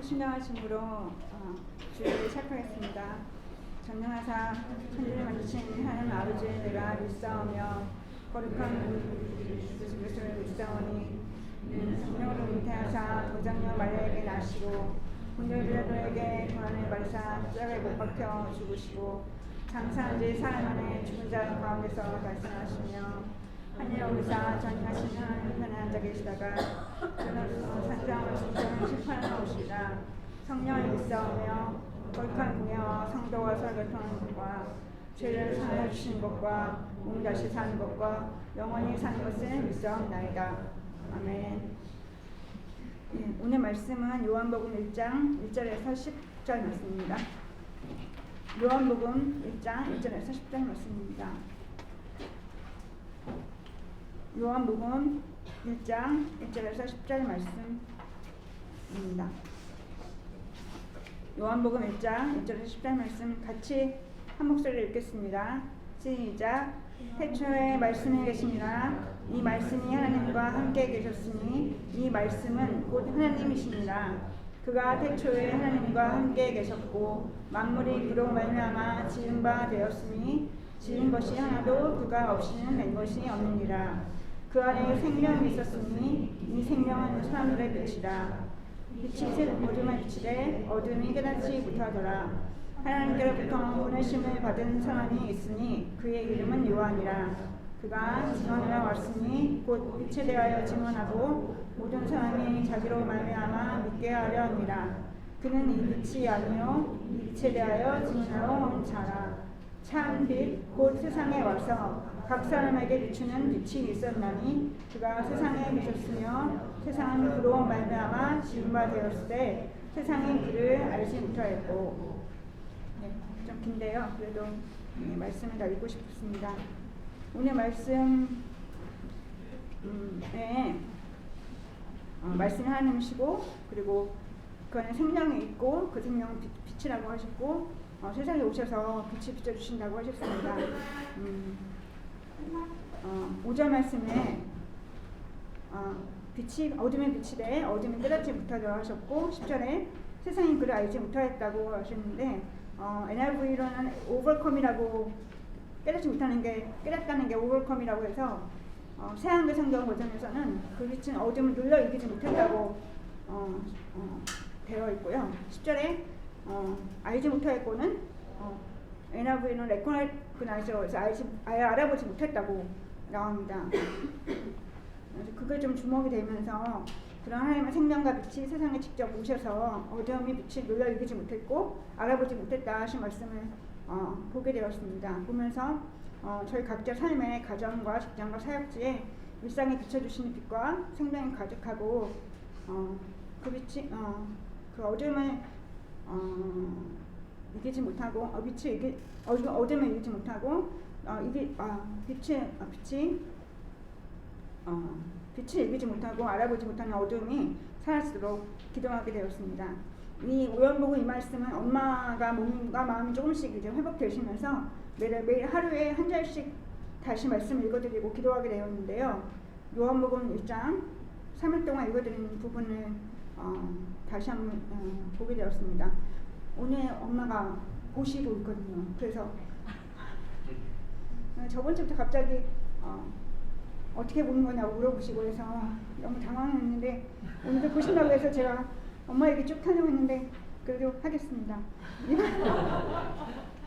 신령하심으로 주일을 시작하겠습니다. 전능하사 천지를 만드신 하나님 아버지의 내가 믿사오며 거룩한 예수 그리스도를 믿사오니 성령으로 잉태하사 도장녀 마리아에게 나시고 본절 빌라도에게 고난을 받으사 십자가에 못 박혀 죽으시고 장사한 지 사흘 만에 죽은 자 가운데서 발생하시며 하늘 오르사 전능하신 하나님 편에 앉아 계시다가 산상을 진정한 심판을 오시리라. 성령을 믿사오며 거룩한 공예와 성도와 설교통하는 것과 죄를 사하여 주시는 것과 몸 다시 사는 것과 영원히 사는 것을 믿사옵나이다. 아멘. 오늘 말씀은 요한복음 1장 1절에서 10절 말씀입니다. 요한복음 1장 1절에서 10절 말씀입니다. 요한복음 1장 1절에서 10절 말씀입니다. 요한복음 1장 1절에서 10절 말씀 같이 한 목소리로 읽겠습니다. 시작. 태초에 말씀이 계시니라. 이 말씀이 하나님과 함께 계셨으니 이 말씀은 곧 하나님이시니라. 그가 태초에 하나님과 함께 계셨고 만물이 그로 말미암아 지은 바 되었으니 지은 것이 하나도 그가 없이는 된 것이 없느니라. 그 안에 생명이 있었으니 이 생명은 사람들의 빛이라. 빛이 어둠에 비치되 어둠이 깨닫지 못하더라. 하나님께로부터 보내심을 받은 사람이 있으니 그의 이름은 요한이라. 그가 증언하러 왔으니 곧 빛에 대하여 증언하고 모든 사람이 자기로 말미암아 믿게 하려 함이라. 그는 이 빛이 아니요 이 빛에 대하여 증언하러 온 자라. 참 빛 곧 세상에 와서 각 사람에게 비추는 빛이 있었나니 그가 세상에 비쳤으며 세상은 그로 말미암아 지은 바 되었을 때 세상이 그를 알지 못하였고. 좀 긴데요. 그래도 말씀을 다 읽고 싶습니다. 오늘 말씀에 말씀이 하나님이시고 그리고 그 안에 생명이 있고 그 생명은 빛이라고 하셨고 세상에 오셔서 빛이 비춰주신다고 하셨습니다. 5절 말씀에 빛이 어둠에 비치되 어둠이 깨닫지 못하더라 하셨고 10절에 세상이 그를 알지 못하였다고 하셨는데 NIV로는 overcome이라고 깨닫지 못하는 게 깨닫다는 게 overcome이라고 해서 새한글 성경 버전에서는 그 빛은 어둠을 눌러 이기지 못했다고 되어 있고요. 10절에 알지 못하였고는 NIV는 레코나이즈에서 아예 알아보지 못했다고 나옵니다. 그래서 그게 좀 주목이 되면서 그런 하나님의 생명과 빛이 세상에 직접 오셔서 어둠이 빛이 눌러 이기지 못했고 알아보지 못했다 하신 말씀을 보게 되었습니다. 보면서 저희 각자 삶의 가정과 직장과 사역지에 일상에 비춰주시는 빛과 생명이 가득하고 그 빛이 그 어둠을 이기지 못하고 어둠을 이기지 못하고 빛을 이기지 못하고 알아보지 못하는 어둠이 사라지도록 기도하게 되었습니다. 이 요한복음 이 말씀은 엄마가 몸과 마음이 조금씩 이제 회복되시면서 매일 하루에 한 절씩 다시 말씀을 읽어드리고 기도하게 되었는데요. 요한복음 1장 3일 동안 읽어드린 부분을 다시 한번 보게 되었습니다. 오늘 엄마가 보시고 있거든요. 그래서 저번 주부터 갑자기 어떻게 보는 거냐고 물어보시고 해서 너무 당황했는데 오늘도 보신다고 해서 제가 엄마 얘기 쭉 하려고 했는데 그래도 하겠습니다.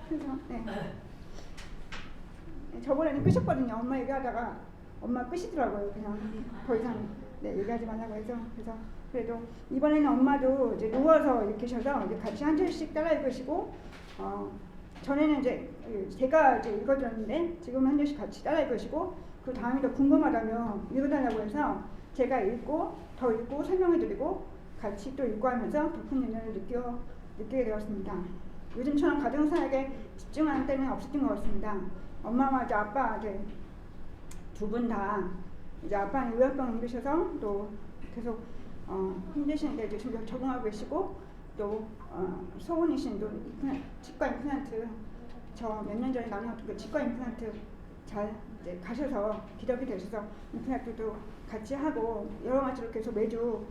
그래서 저번에는 끄셨거든요. 엄마 얘기하다가 엄마 끄시더라고요. 그냥 더 이상 얘기하지 말라고 해서 그래서 그래도 이번에는 엄마도 이제 누워서 이렇게 계셔서 이제 같이 한 절씩 따라 읽으시고 전에는 이제 제가 이제 읽어드렸는데 지금 한 절씩 같이 따라 읽으시고 그 다음에 더 궁금하다면 읽어달라고 해서 제가 읽고 더 읽고 설명해드리고 같이 또 읽고 하면서 더 큰 은혜를 느끼게 되었습니다. 요즘처럼 가정사역에 집중하는 때는 없었던 것 같습니다. 엄마와 이제 아빠 이제 두 분 다 이제 아빠는 요양병 옮기셔서 또 계속 힘드시는데 이제 지금 적응하고 계시고 또 소원이신 또 치과 임플란트 저 몇 년 전에 나누었던 그 치과 임플란트 잘 이제 가셔서 기력이 되셔서 임플란트도 같이 하고 여러 가지로 계속 매주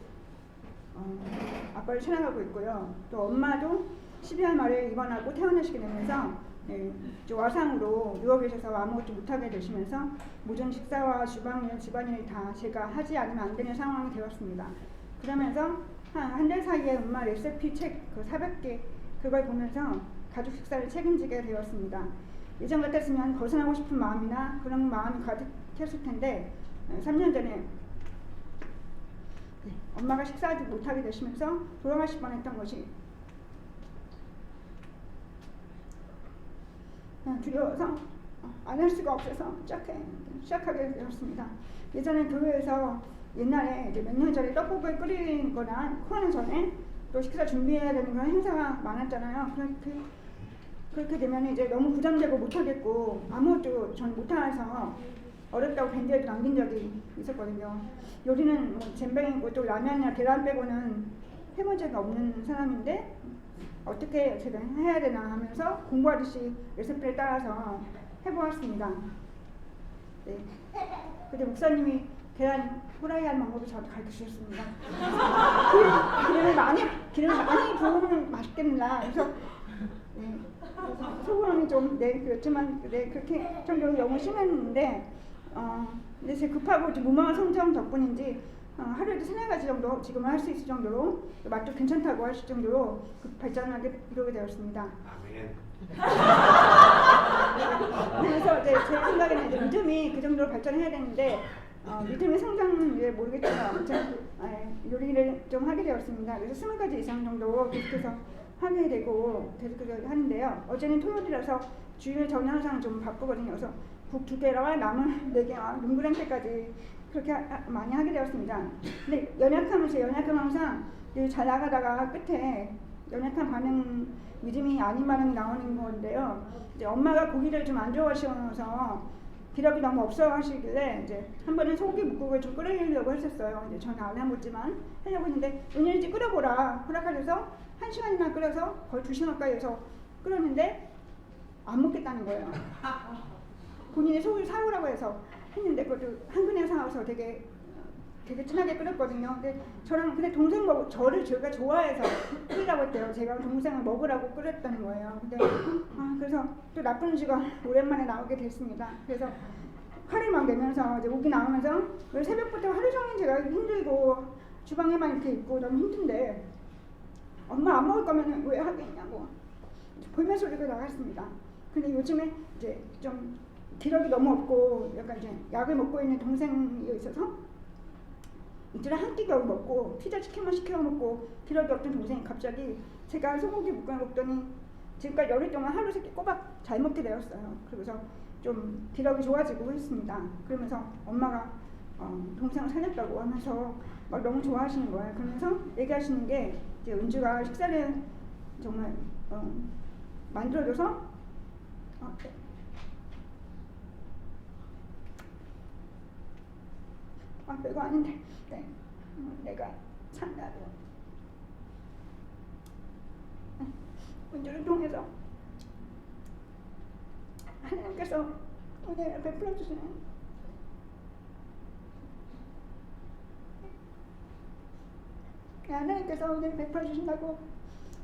아빠를 찾아가고 있고요. 또 엄마도 12월 말에 입원하고 퇴원하시게 되면서 와상으로 누워 계셔서 아무것도 못하게 되시면서 모든 식사와 주방일, 집안일 다 제가 하지 않으면 안 되는 상황이 되었습니다. 그러면서 한 달 사이에 엄마 레시피 책 400개 그걸 보면서 가족 식사를 책임지게 되었습니다. 예전 같았으면 벗어나고 싶은 마음이나 그런 마음이 가득했을 텐데 3년 전에 엄마가 식사하지 못하게 되시면서 돌아가실 뻔했던 것이 두려워서 안 할 수가 없어서 시작하게 되었습니다. 예전에 교회에서 옛날에 이제 몇 년 전에 떡국을 끓이는 거나 코로나 전에 또 식사 준비해야 되는 그런 행사가 많았잖아요. 그렇게 되면 이제 너무 부담되고 못하겠고 아무것도 전 못해서 어렵다고 밴드에도 남긴 적이 있었거든요. 요리는 뭐 잼병이고 또 라면이나 계란 빼고는 해본 적이 없는 사람인데 어떻게 제가 해야 되나 하면서 공부하듯이 레시피를 따라서 해보았습니다. 네. 근데 목사님이 계란 후라이 하는 방법을 저한테 가르쳐 주셨습니다. 기름을 많이 부으면 맛있겠나. 그래서 네. 소금이 좀 그렇지만 그렇게 정도로 너무 심했는데 근데 제 급하고 무모한 성장 덕분인지 하루에도 3-4가지 정도 지금은 할 수 있을 정도로 맛도 괜찮다고 하실 정도로 발전하게 이루게 되었습니다. 아멘. 그래서 이제 제 생각에는 이제 믿음이 그 정도로 발전해야 되는데 믿음의 성장을 모르겠지만 아무튼 요리를 좀 하게 되었습니다. 그래서 20가지 이상 정도 계속해서 하게 되고 계속 하는데요. 어제는 토요일이라서 주일 저는 항상 좀 바쁘거든요. 그래서 국 2개와 나물 4개와 눈구랭태까지 그렇게 많이 하게 되었습니다. 근데 연약함은 항상 잘 나가다가 끝에 연약한 반응, 믿음이 아닌 반응이 나오는 건데요. 이제 엄마가 고기를 좀 안 좋아하셔서 기력이 너무 없어 하시길래 이제 한 번은 소고기 묵국을 좀 끓이려고 했었어요. 이제 저는 안 해보지만 하려고 했는데 은연히 끓여보라 허락하셔서 1시간이나 끓여서 거의 2시간 가까이 해서 끓였는데 안 먹겠다는 거예요. 본인이 소고기 사오라고 해서 했는데 그것도 한 근에 사와서 되게 진하게 끓였거든요. 근데 동생 저를 제가 좋아해서 끓이라고 했대요. 제가 동생을 먹으라고 끓였다는 거예요. 근데 그래서 또 나쁜 음식이 오랜만에 나오게 됐습니다. 그래서 화를 막 내면서 이제 목이 나오면서 왜 새벽부터 하루 종일 제가 힘들고 주방에만 이렇게 있고 너무 힘든데 엄마 안 먹을 거면 왜 하겠냐고 볼멘 소리가 나갔습니다. 근데 요즘에 이제 좀 기력이 너무 없고 약간 이제 약을 먹고 있는 동생이 있어서 이틀에 한 끼 겨우 먹고 피자 치킨만 시켜 먹고 기력이 없던 동생이 갑자기 제가 소고기 묵국을 먹더니 지금까지 열흘 동안 하루 3끼 꼬박 잘 먹게 되었어요. 그러면서 좀 기력이 좋아지고 했습니다. 그러면서 엄마가 동생을 살렸다고 하면서 막 너무 좋아하시는 거예요. 그러면서 얘기하시는 게 이제 은주가 식사를 정말 만들어줘서 별거 아닌데 내가 산다고 은주를 통해서 하나님께서 은혜를 베풀어 주시는 하나님께서 은혜를 베풀어 주신다고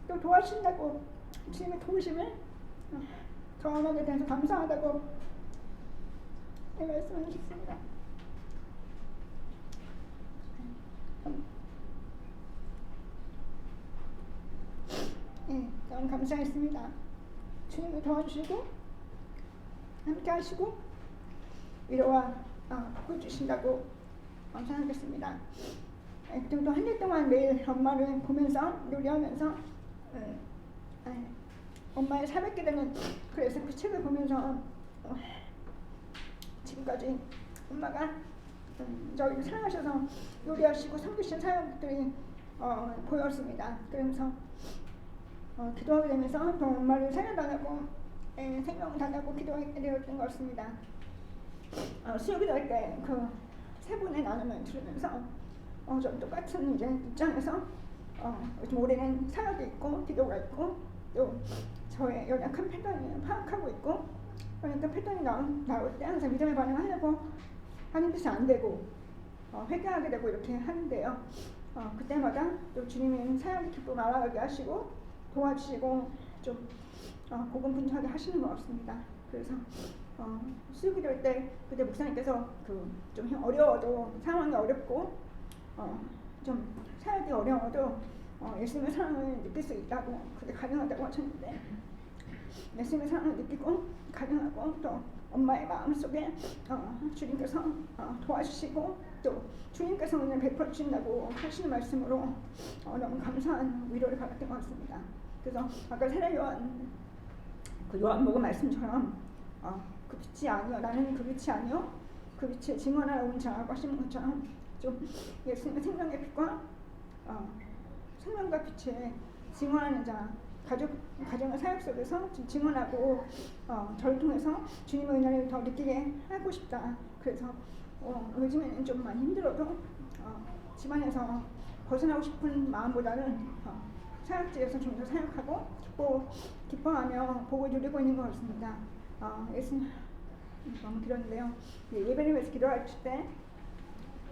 또 도와주신다고 주님의 도우심을 경험하게 돼서 감사하다고 말씀을 주셨습니다. 너무 감사했습니다. 주님을 도와주시고 함께 하시고 위로와 복을 주신다고 감사하겠습니다. 또 한 달 동안 매일 엄마를 보면서 요리하면서 엄마의 400개 되는 그 레시피 책을 보면서 지금까지 엄마가 저희를 사랑하셔서 요리하시고 섬기신 사역들이 보였습니다. 그러면서 기도하게 되면서 더 엄마를 살려달라고 생명을 달라고 기도하게 되었던 것 같습니다. 수요 기도할 때 그 세 분의 나눔을 들으면서 좀 똑같은 이제 입장에서 좀 올해는 사역이 있고 기도가 있고 또 저의 연약한 패턴을 파악하고 있고 연약한 패턴이 나올 때 항상 믿음의 반응을 하려고 하는 듯이 안 되고 회개하게 되고 이렇게 하는데요. 그때마다 또 주님은 사역의 기쁨을 알아가게 하시고 도와주시고 좀 고군분투하게 하시는 것 같습니다. 그래서 수요기도할 때 그때 목사님께서 좀 어려워도 상황이 어렵고 좀 사역이 어려워도 예수님의 사랑을 느낄 수 있다고 그게 가능하다고 하셨는데 예수님의 사랑을 느끼고 가능하고 또 엄마의 마음속에 주님께서 도와주시고 또 주님께서 은혜를 베풀어 주신다고 하시는 말씀으로 너무 감사한 위로를 받았던 것 같습니다. 그래서 아까 세례요한 그 요한복음 말씀처럼 그 빛이 아니요 나는 그 빛이 아니요 그 빛을 증언하러 온 자라고 하시는 것처럼 좀 예수님의 생명의 빛과 생명과 빛을 증언하는 자 가정의 사역 속에서 증언하고 저를 통해서 주님의 은혜를 더 느끼게 하고 싶다. 그래서 요즘에는 좀 많이 힘들어도 집안에서 벗어나고 싶은 마음보다는 사역지에서 좀 더 사역하고 기뻐하며 복을 누리고 있는 것 같습니다. 예수님 너무 길었는데요. 예배를 위해서 기도할 때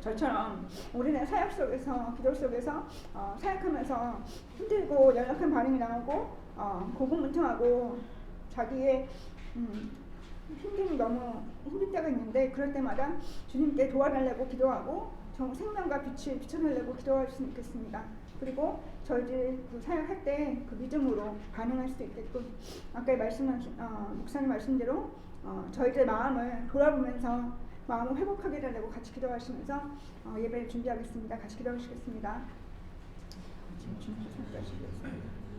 저처럼 우리는 사역 속에서 기도 속에서 사역하면서 힘들고 연약한 반응이 나오고 고군분투하고 자기의 힘듦이 너무 힘들 때가 있는데 그럴 때마다 주님께 도와달라고 기도하고 정말 생명과 빛을 비춰달라고 기도하셨으면 좋겠습니다. 그리고 저희들 그 사역할 때 그 믿음으로 반응할 수 있게끔 아까 말씀하신 목사님 말씀대로 저희들 마음을 돌아보면서 마음을 회복하게 해달라고 같이 기도하시면서 예배를 준비하겠습니다. 같이 기도하시겠습니다.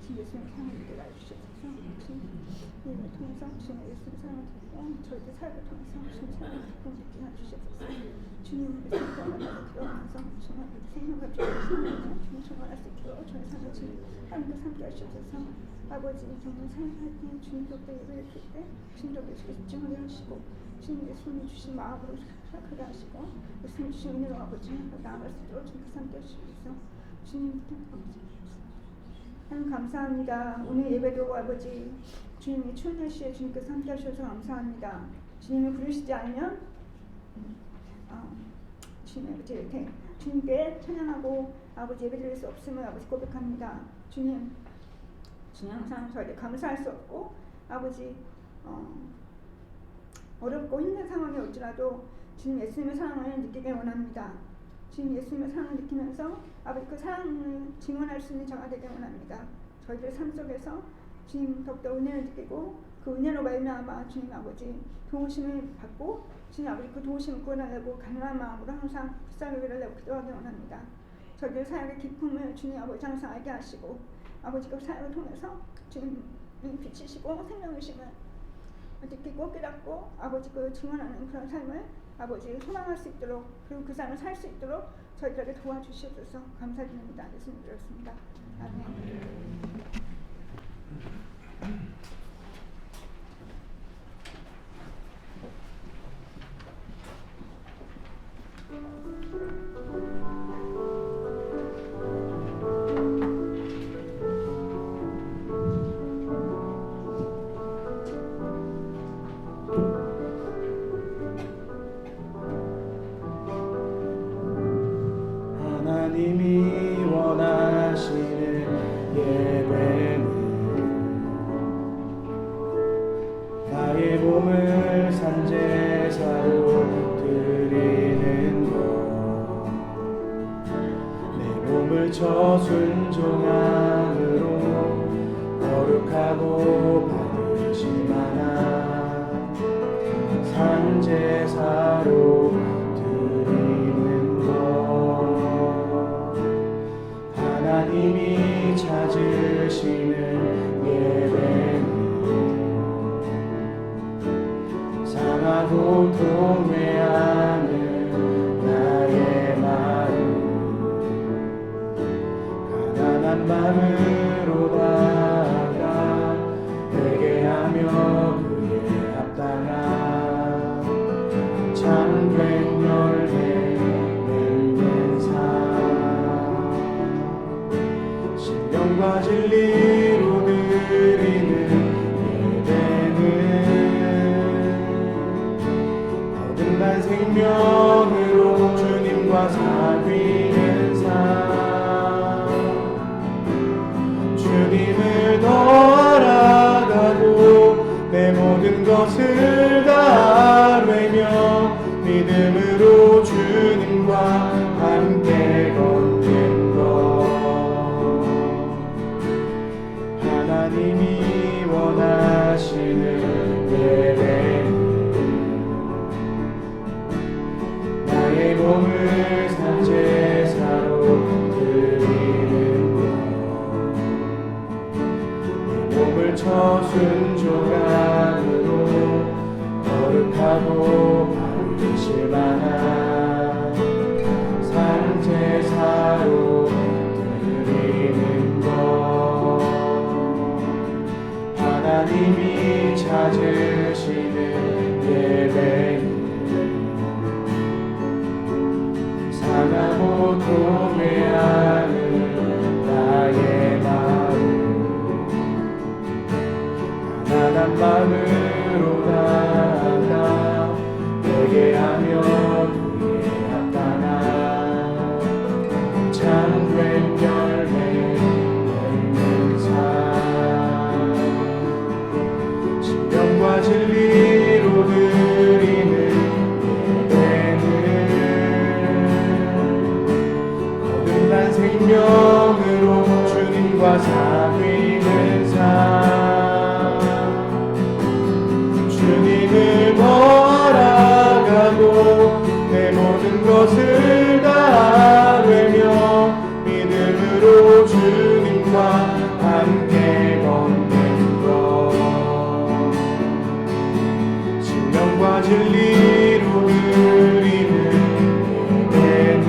예수님 사랑을 믿게 해주셔서 예배를 통해서 주님의 예수님 사랑을 듣고 저희들 사역을 통해서 주님 사랑을 듣고 믿게 해주셔서 주님의 생명을 기도하면서 정말 생명과 주님을 주님 정말할 수 있도록 저희 삶을 하나님과 함께 하셔서 아버지 정말 사역할 때 주님 덕에 예배를 드릴 때 주님 덕에 집중하게 하시고 주님 예수님이 주신 마음으로 생각하게 하시고 예수님 주신 은혜로 아버지 나아갈 수 있도록 주님께서 함께 하시면서 주님 하나님 감사합니다. 오늘 예배도 아버지 주님이 추운 날씨에 주님께서 함께 하셔서 감사합니다. 주님을 부르시지 않으면 주님께 찬양하고 아버지 예배 드릴 수 없음을 아버지 고백합니다. 주님 항상 저희들 감사할 수 없고 아버지 어렵고 힘든 상황이 올지라도 주님 예수님의 사랑을 느끼길 원합니다. 주님 예수님의 사랑을 느끼면서 아버지 그 사랑을 증언할 수 있는 자가 되길 원합니다. 저희들 삶 속에서 주님 더욱더 은혜를 느끼고 그 은혜로 말미암아 주님 아버지 도우심을 받고 주님 아버지 그 도우심을 구원하려고 가능한 마음으로 항상 불쌍히 여기려고 기도하길 원합니다. 저희들 사역의 기쁨을 주님 아버지 항상 알게 하시고 아버지 그 사역을 통해서 주님 빛이시고 생명이심을 느끼고 깨닫고 아버지 그 증언하는 그런 삶을 아버지 소망할 수 있도록 그리고 그 삶을 살 수 있도록 저희들에게 도와주시옵소서 감사드립니다. 예수님 드렸습니다. 아멘. 하나님이 원하시는 예배는 나의 몸을 산제사로 드리는 것, 내 몸을 저 순종함으로 거룩하고 받으실 만한 산제사로 하나님이 찾으시는 예배는 상하고 통회하는 나의 마음, 가난한 마음으로 다가 회개하며 그에 합당한 참된 열매 맺는 삶, 신령과 진리로 드리는 예배는 거듭난 생명으로 주님과 사귀는 삶, 순종함으로 거룩하고 받으실 만한 산제사로 드리는 것 하나님이 찾으시는 예배는 상하고 도회하는 나의 마음 가난한 마음으로 나아가 회개하며 주의 합당한 참된 열매 맺는 삶 신령과 진리로 드리는 예배는 거듭난 생명으로 주님과 사귀는 삶 주님을 더 알아가고 내 모든 것을 다 되며 믿음으로 주님과 함께 걷는 것 신령과 진리로 드리는 예배는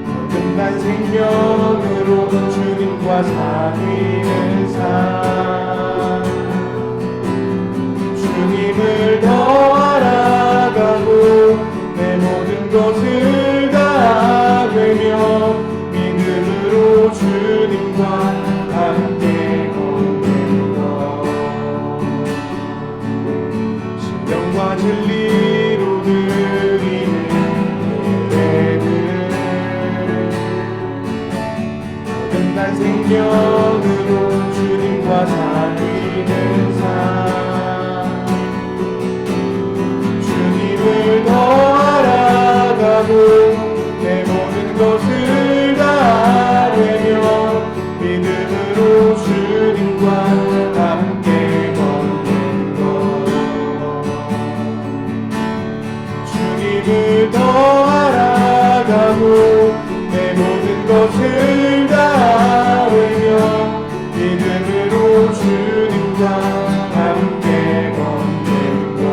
거듭난 생명으로 주님과 사귀는 삶 주님을 더 알아가고 내 모든 것을 다 되며 믿음으로 주님과 함께 걷는 것 신령과 진리로 드리는 예배는 거듭난 생명으로 주님과 사귀는 삶 주님을 더 알아가고 내 모든 것을 다 되며 믿음으로 주님과 함께 걷는 것 주님을 더 알아가고 내 모든 것을 다 되며 믿음으로 주님과 함께 걷는 것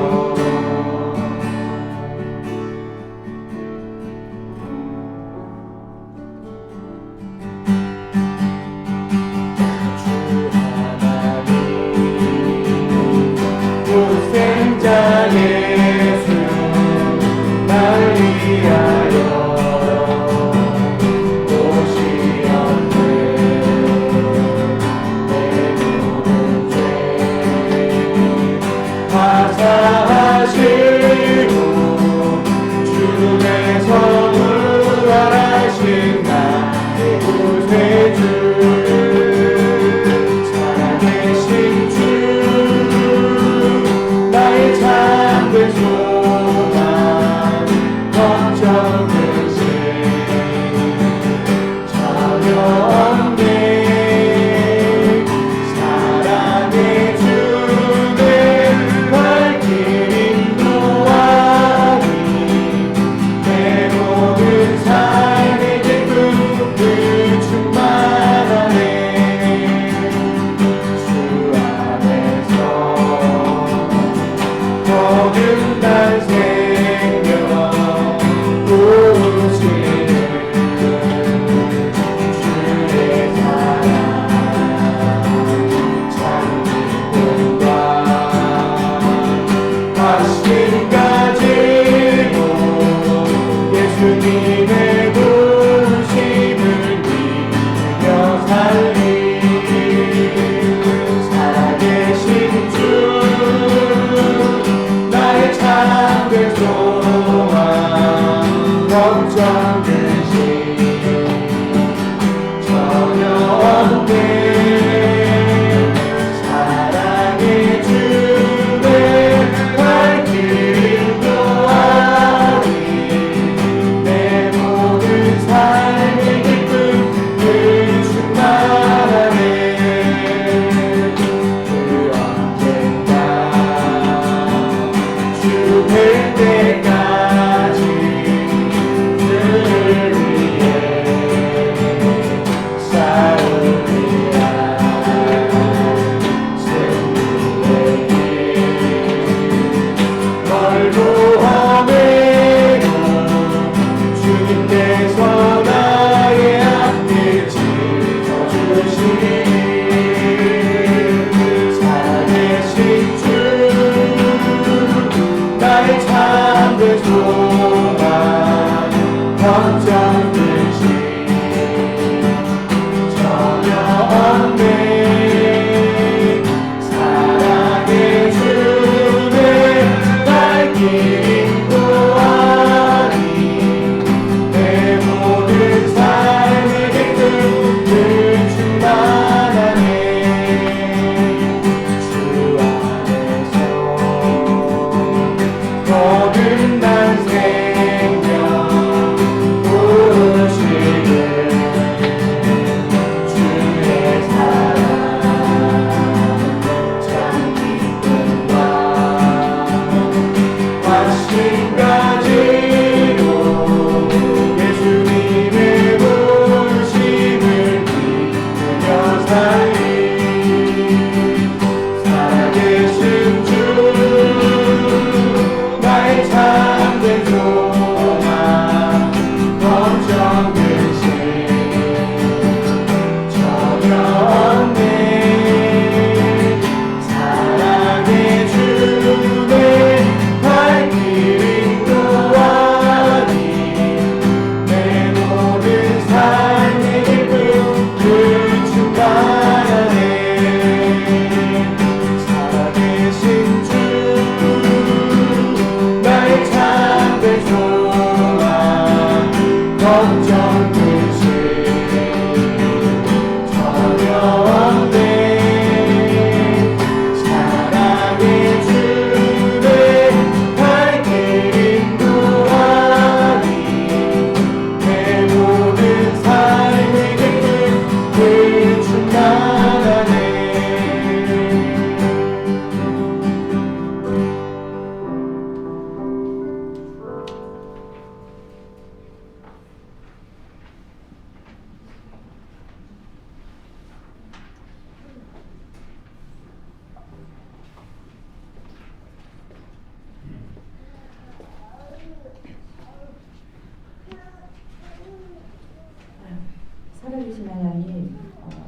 살아계신 하나님,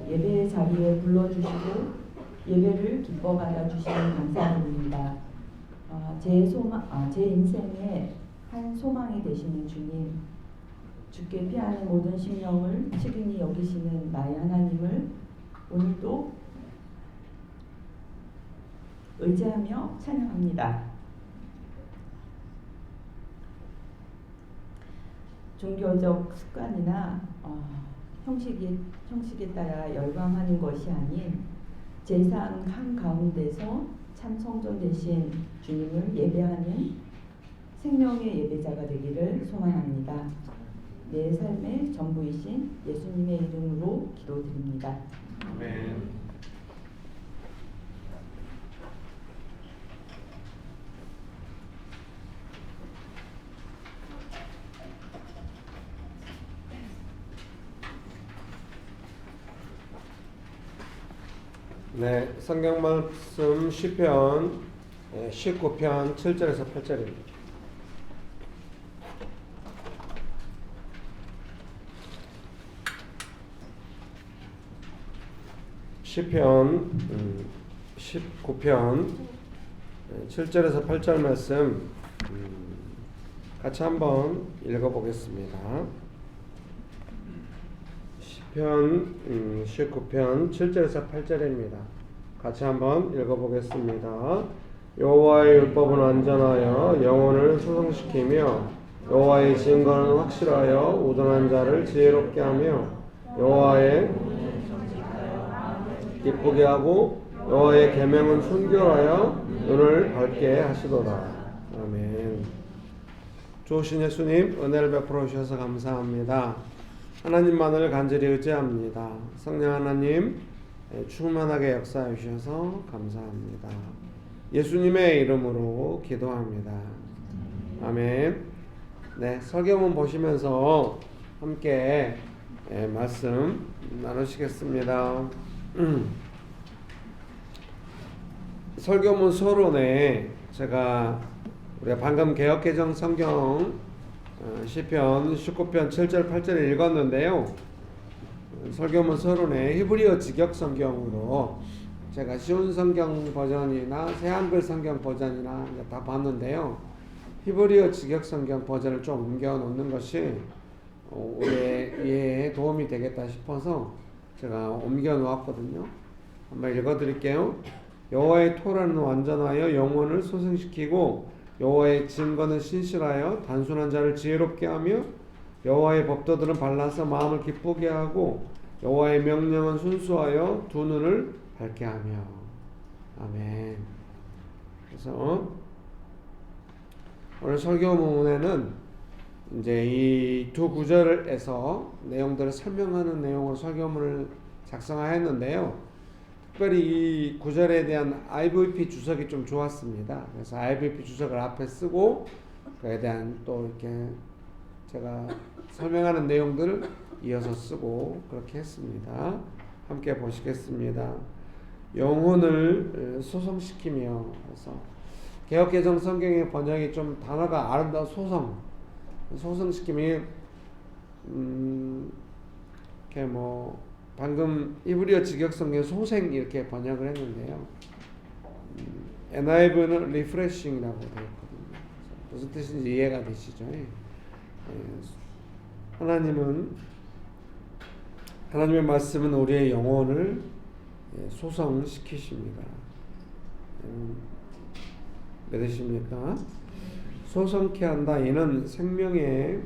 예배 자리에 불러주시고 예배를 기뻐 받아주시는 감사드립니다. 제 인생의 한 소망이 되시는 주님, 주께 피하는 모든 심령을 측은히 여기시는 나의 하나님을 오늘도 의지하며 찬양합니다. 종교적 습관이나 형식에 따라 열광하는 것이 아닌 제상 한가운데서 참 성전 되신 주님을 예배하는 생명의 예배자가 되기를 소망합니다. 내 삶의 전부이신 예수님의 이름으로 기도드립니다. 아멘. 네, 성경 말씀 시편 19편 7절에서 8절입니다. 시편 19편 7절에서 8절 말씀 같이 한번 읽어보겠습니다. 시편 19편 7절에서 8절입니다. 같이 한번 읽어보겠습니다. 여호와의 율법은 안전하여 영혼을 소성시키며 여호와의 증거는 확실하여 우둔한 자를 지혜롭게 하며 여호와의 기쁘게 하고 여호와의 계명은 순결하여 눈을 밝게 하시도다. 아멘. 좋으신 예수님, 은혜를 베풀어 주셔서 감사합니다. 하나님만을 간절히 의지합니다. 성령 하나님 충만하게 역사해 주셔서 감사합니다. 예수님의 이름으로 기도합니다. 아멘. 네, 설교문 보시면서 함께 말씀 나누시겠습니다. 설교문 서론에 제가 우리가 방금 개역개정 성경 시편 19편 7절 8절을 읽었는데요. 설교문 서론에 히브리어 직역 성경으로 제가 쉬운 성경 버전이나 새한글 성경 버전이나 다 봤는데요. 히브리어 직역 성경 버전을 좀 옮겨 놓는 것이 우리의 이해에 도움이 되겠다 싶어서 제가 옮겨 놓았거든요. 한번 읽어 드릴게요. 여호와의 토라는 완전하여 영혼을 소생시키고 여호와의 증거는 신실하여 단순한 자를 지혜롭게 하며 여호와의 법도들은 발라서 마음을 기쁘게 하고 여호와의 명령은 순수하여 두 눈을 밝게 하며. 아멘. 그래서 오늘 설교문에는 이제 이 두 구절에서 내용들을 설명하는 내용으로 설교문을 작성하였는데요. 특별히 이 구절에 대한 IVP 주석이 좀 좋았습니다. 그래서 IVP 주석을 앞에 쓰고 그에 대한 또 이렇게 제가 설명하는 내용들을 이어서 쓰고 그렇게 했습니다. 함께 보시겠습니다. 영혼을 소성시키며. 그래서 개역개정 성경의 번역이 좀 단어가 아름다운 소성시킴이 이렇게 뭐 방금 히브리어 직역 성경 소생 이렇게 번역을 했는데요. NIV는 refreshing이라고 되어 있거든요. 무슨 뜻인지 이해가 되시죠? 하나님의 말씀은 우리의 영혼을 소성시키십니다. 믿으십니까? 소성케 한다. 이는 생명의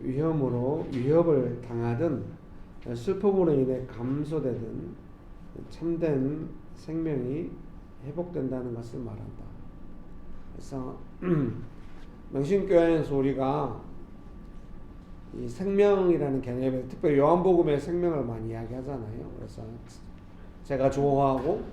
위험으로 위협을 당하든 슬픔으로 인해 감소되든 참된 생명이 회복된다는 것을 말한다. 그래서 명신교회에서 우리가 이 생명이라는 개념에 특별히 요한복음의 생명을 많이 이야기하잖아요. 그래서 제가 좋아하고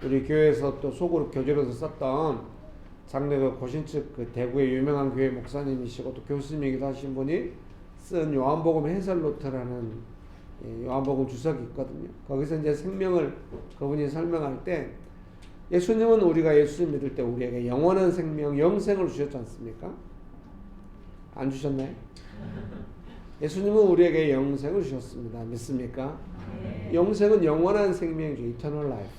우리 교회에서 또 속으로 교재로서 썼던 장래도 고신측 그 대구의 유명한 교회 목사님이시고 또 교수님이기도 하신 분이 쓴 요한복음 해설 노트라는 요한복음 주석이 있거든요. 거기서 이제 생명을 그분이 설명할 때 예수님은 우리가 예수님 믿을 때 우리에게 영원한 생명, 영생을 주셨지 않습니까? 안 주셨나요? 예수님은 우리에게 영생을 주셨습니다. 믿습니까? 네. 영생은 영원한 생명이죠. Eternal life.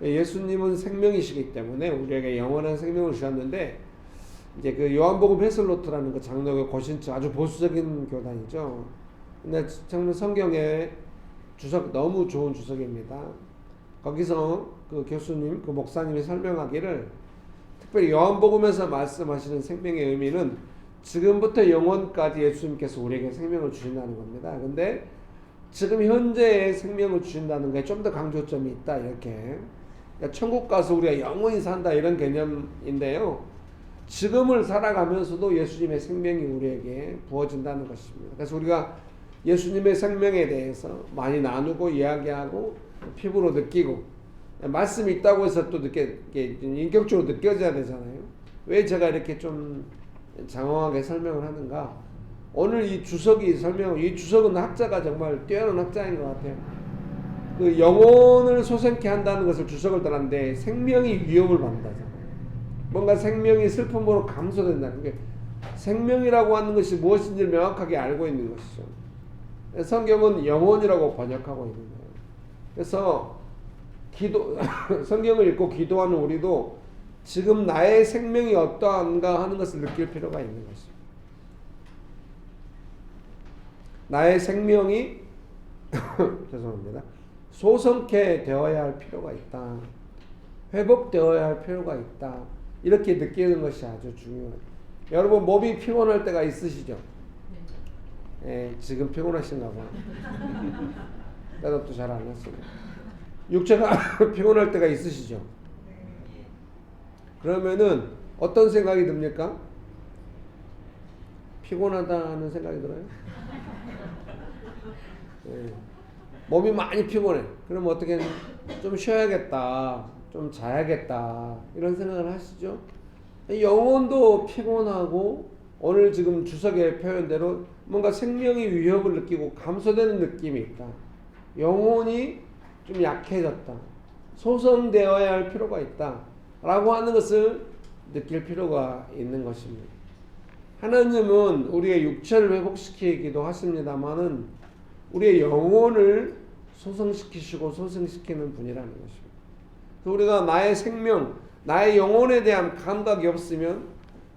예수님은 생명이시기 때문에 우리에게 영원한 생명을 주셨는데, 이제 그 요한복음 헤슬로트라는 그 장로교 고신층 아주 보수적인 교단이죠. 근데 정말 성경에 주석 너무 좋은 주석입니다. 거기서 그 교수님, 그 목사님이 설명하기를, 특별히 요한복음에서 말씀하시는 생명의 의미는 지금부터 영원까지 예수님께서 우리에게 생명을 주신다는 겁니다. 근데 지금 현재의 생명을 주신다는 게 좀 더 강조점이 있다, 이렇게. 그러니까 천국 가서 우리가 영원히 산다, 이런 개념인데요. 지금을 살아가면서도 예수님의 생명이 우리에게 부어진다는 것입니다. 그래서 우리가 예수님의 생명에 대해서 많이 나누고 이야기하고 피부로 느끼고, 말씀이 있다고 해서 또 인격적으로 느껴져야 되잖아요. 왜 제가 이렇게 좀 장황하게 설명을 하는가? 오늘 이 주석이 이 주석은 학자가 정말 뛰어난 학자인 것 같아요. 그 영혼을 소생케 한다는 것을 주석을 따랐는데, 생명이 위협을 받는다잖아요. 뭔가 생명이 슬픔으로 감소된다는 게, 생명이라고 하는 것이 무엇인지를 명확하게 알고 있는 것이죠. 성경은 영혼이라고 번역하고 있는 거예요. 그래서 성경을 읽고 기도하는 우리도 지금 나의 생명이 어떠한가 하는 것을 느낄 필요가 있는 것입니다. 나의 생명이 죄송합니다. 소성케 되어야 할 필요가 있다. 회복되어야 할 필요가 있다. 이렇게 느끼는 것이 아주 중요해요. 여러분, 몸이 피곤할 때가 있으시죠? 예, 지금 피곤하신가 봐. 대답도 잘 안 했습니다. 육체가 피곤할 때가 있으시죠? 그러면은 어떤 생각이 듭니까? 피곤하다는 생각이 들어요? 예. 몸이 많이 피곤해. 그럼 어떻게 좀 쉬어야겠다, 좀 자야겠다, 이런 생각을 하시죠? 영혼도 피곤하고, 오늘 지금 주석의 표현대로 뭔가 생명의 위협을 느끼고 감소되는 느낌이 있다. 영혼이 좀 약해졌다. 소성되어야 할 필요가 있다. 라고 하는 것을 느낄 필요가 있는 것입니다. 하나님은 우리의 육체를 회복시키기도 하십니다만은 우리의 영혼을 소성시키시고 소생시키는 분이라는 것입니다. 그래서 우리가 나의 생명, 나의 영혼에 대한 감각이 없으면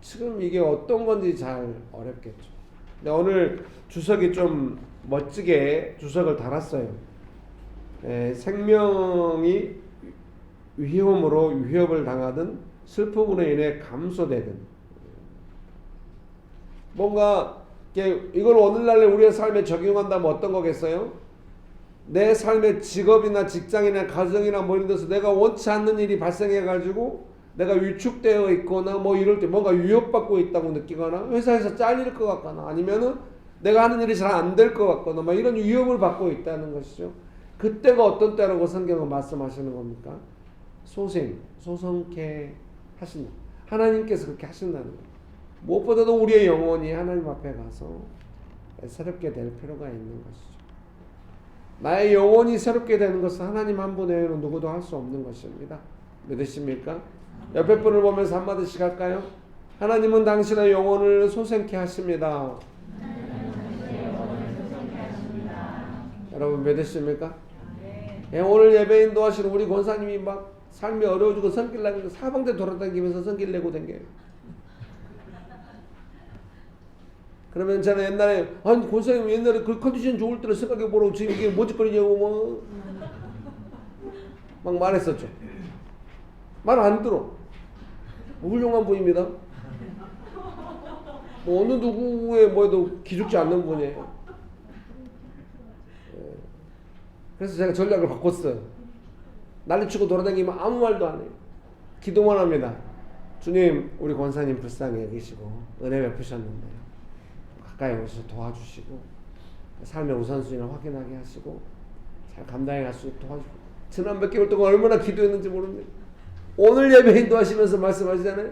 지금 이게 어떤 건지 잘 어렵겠죠. 근데 오늘 주석이 좀 멋지게 주석을 달았어요. 생명이 위험으로 위협을 당하든 슬픔으로 인해 감소되든, 뭔가 이걸 오늘날에 우리의 삶에 적용한다면 어떤 거겠어요? 내 삶의 직업이나 직장이나 가정이나 뭐 이런 데서 내가 원치 않는 일이 발생해 가지고 내가 위축되어 있거나 뭐 이럴 때 뭔가 위협받고 있다고 느끼거나, 회사에서 잘릴 것 같거나, 아니면은 내가 하는 일이 잘 안 될 것 같거나 막 이런 위협을 받고 있다는 것이죠. 그때가 어떤 때라고 성경은 말씀하시는 겁니까? 소성케 하신다. 하나님께서 그렇게 하신다는 거예요. 무엇보다도 우리의 영혼이 하나님 앞에 가서 새롭게 될 필요가 있는 것이죠. 나의 영혼이 새롭게 되는 것은 하나님 한 분 외에는 누구도 할 수 없는 것입니다. 믿으십니까? 옆에 분을 보면서 한마디씩 할까요? 하나님은 당신의 영혼을 소생케 하십니다. 여러분 믿으십니까? 예, 오늘 예배 인도하시는 우리 권사님이 막 삶이 어려워지고 성길 나고 사방대 돌아다니면서 성길 내고 댕겨요. 그러면 저는 옛날에, 아니 권사님 옛날에 그 컨디션 좋을 때를 생각해보라고 지금 이게 뭐짓거리냐고 막 말했었죠. 말 안 들어. 훌륭한 분입니다. 뭐 어느 누구의 뭐에도 기죽지 않는 분이에요. 그래서 제가 전략을 바꿨어요. 난리치고 돌아다니면 아무 말도 안 해요. 기도만 합니다. 주님, 우리 권사님 불쌍히 여기시고 은혜 베푸셨는데 가까이 오셔서 도와주시고 삶의 우선순위를 확인하게 하시고 잘 감당해 갈 수 있도록 도와주시고. 지난 몇 개월 동안 얼마나 기도했는지 모릅니다. 오늘 예배 인도하시면서 말씀하시잖아요.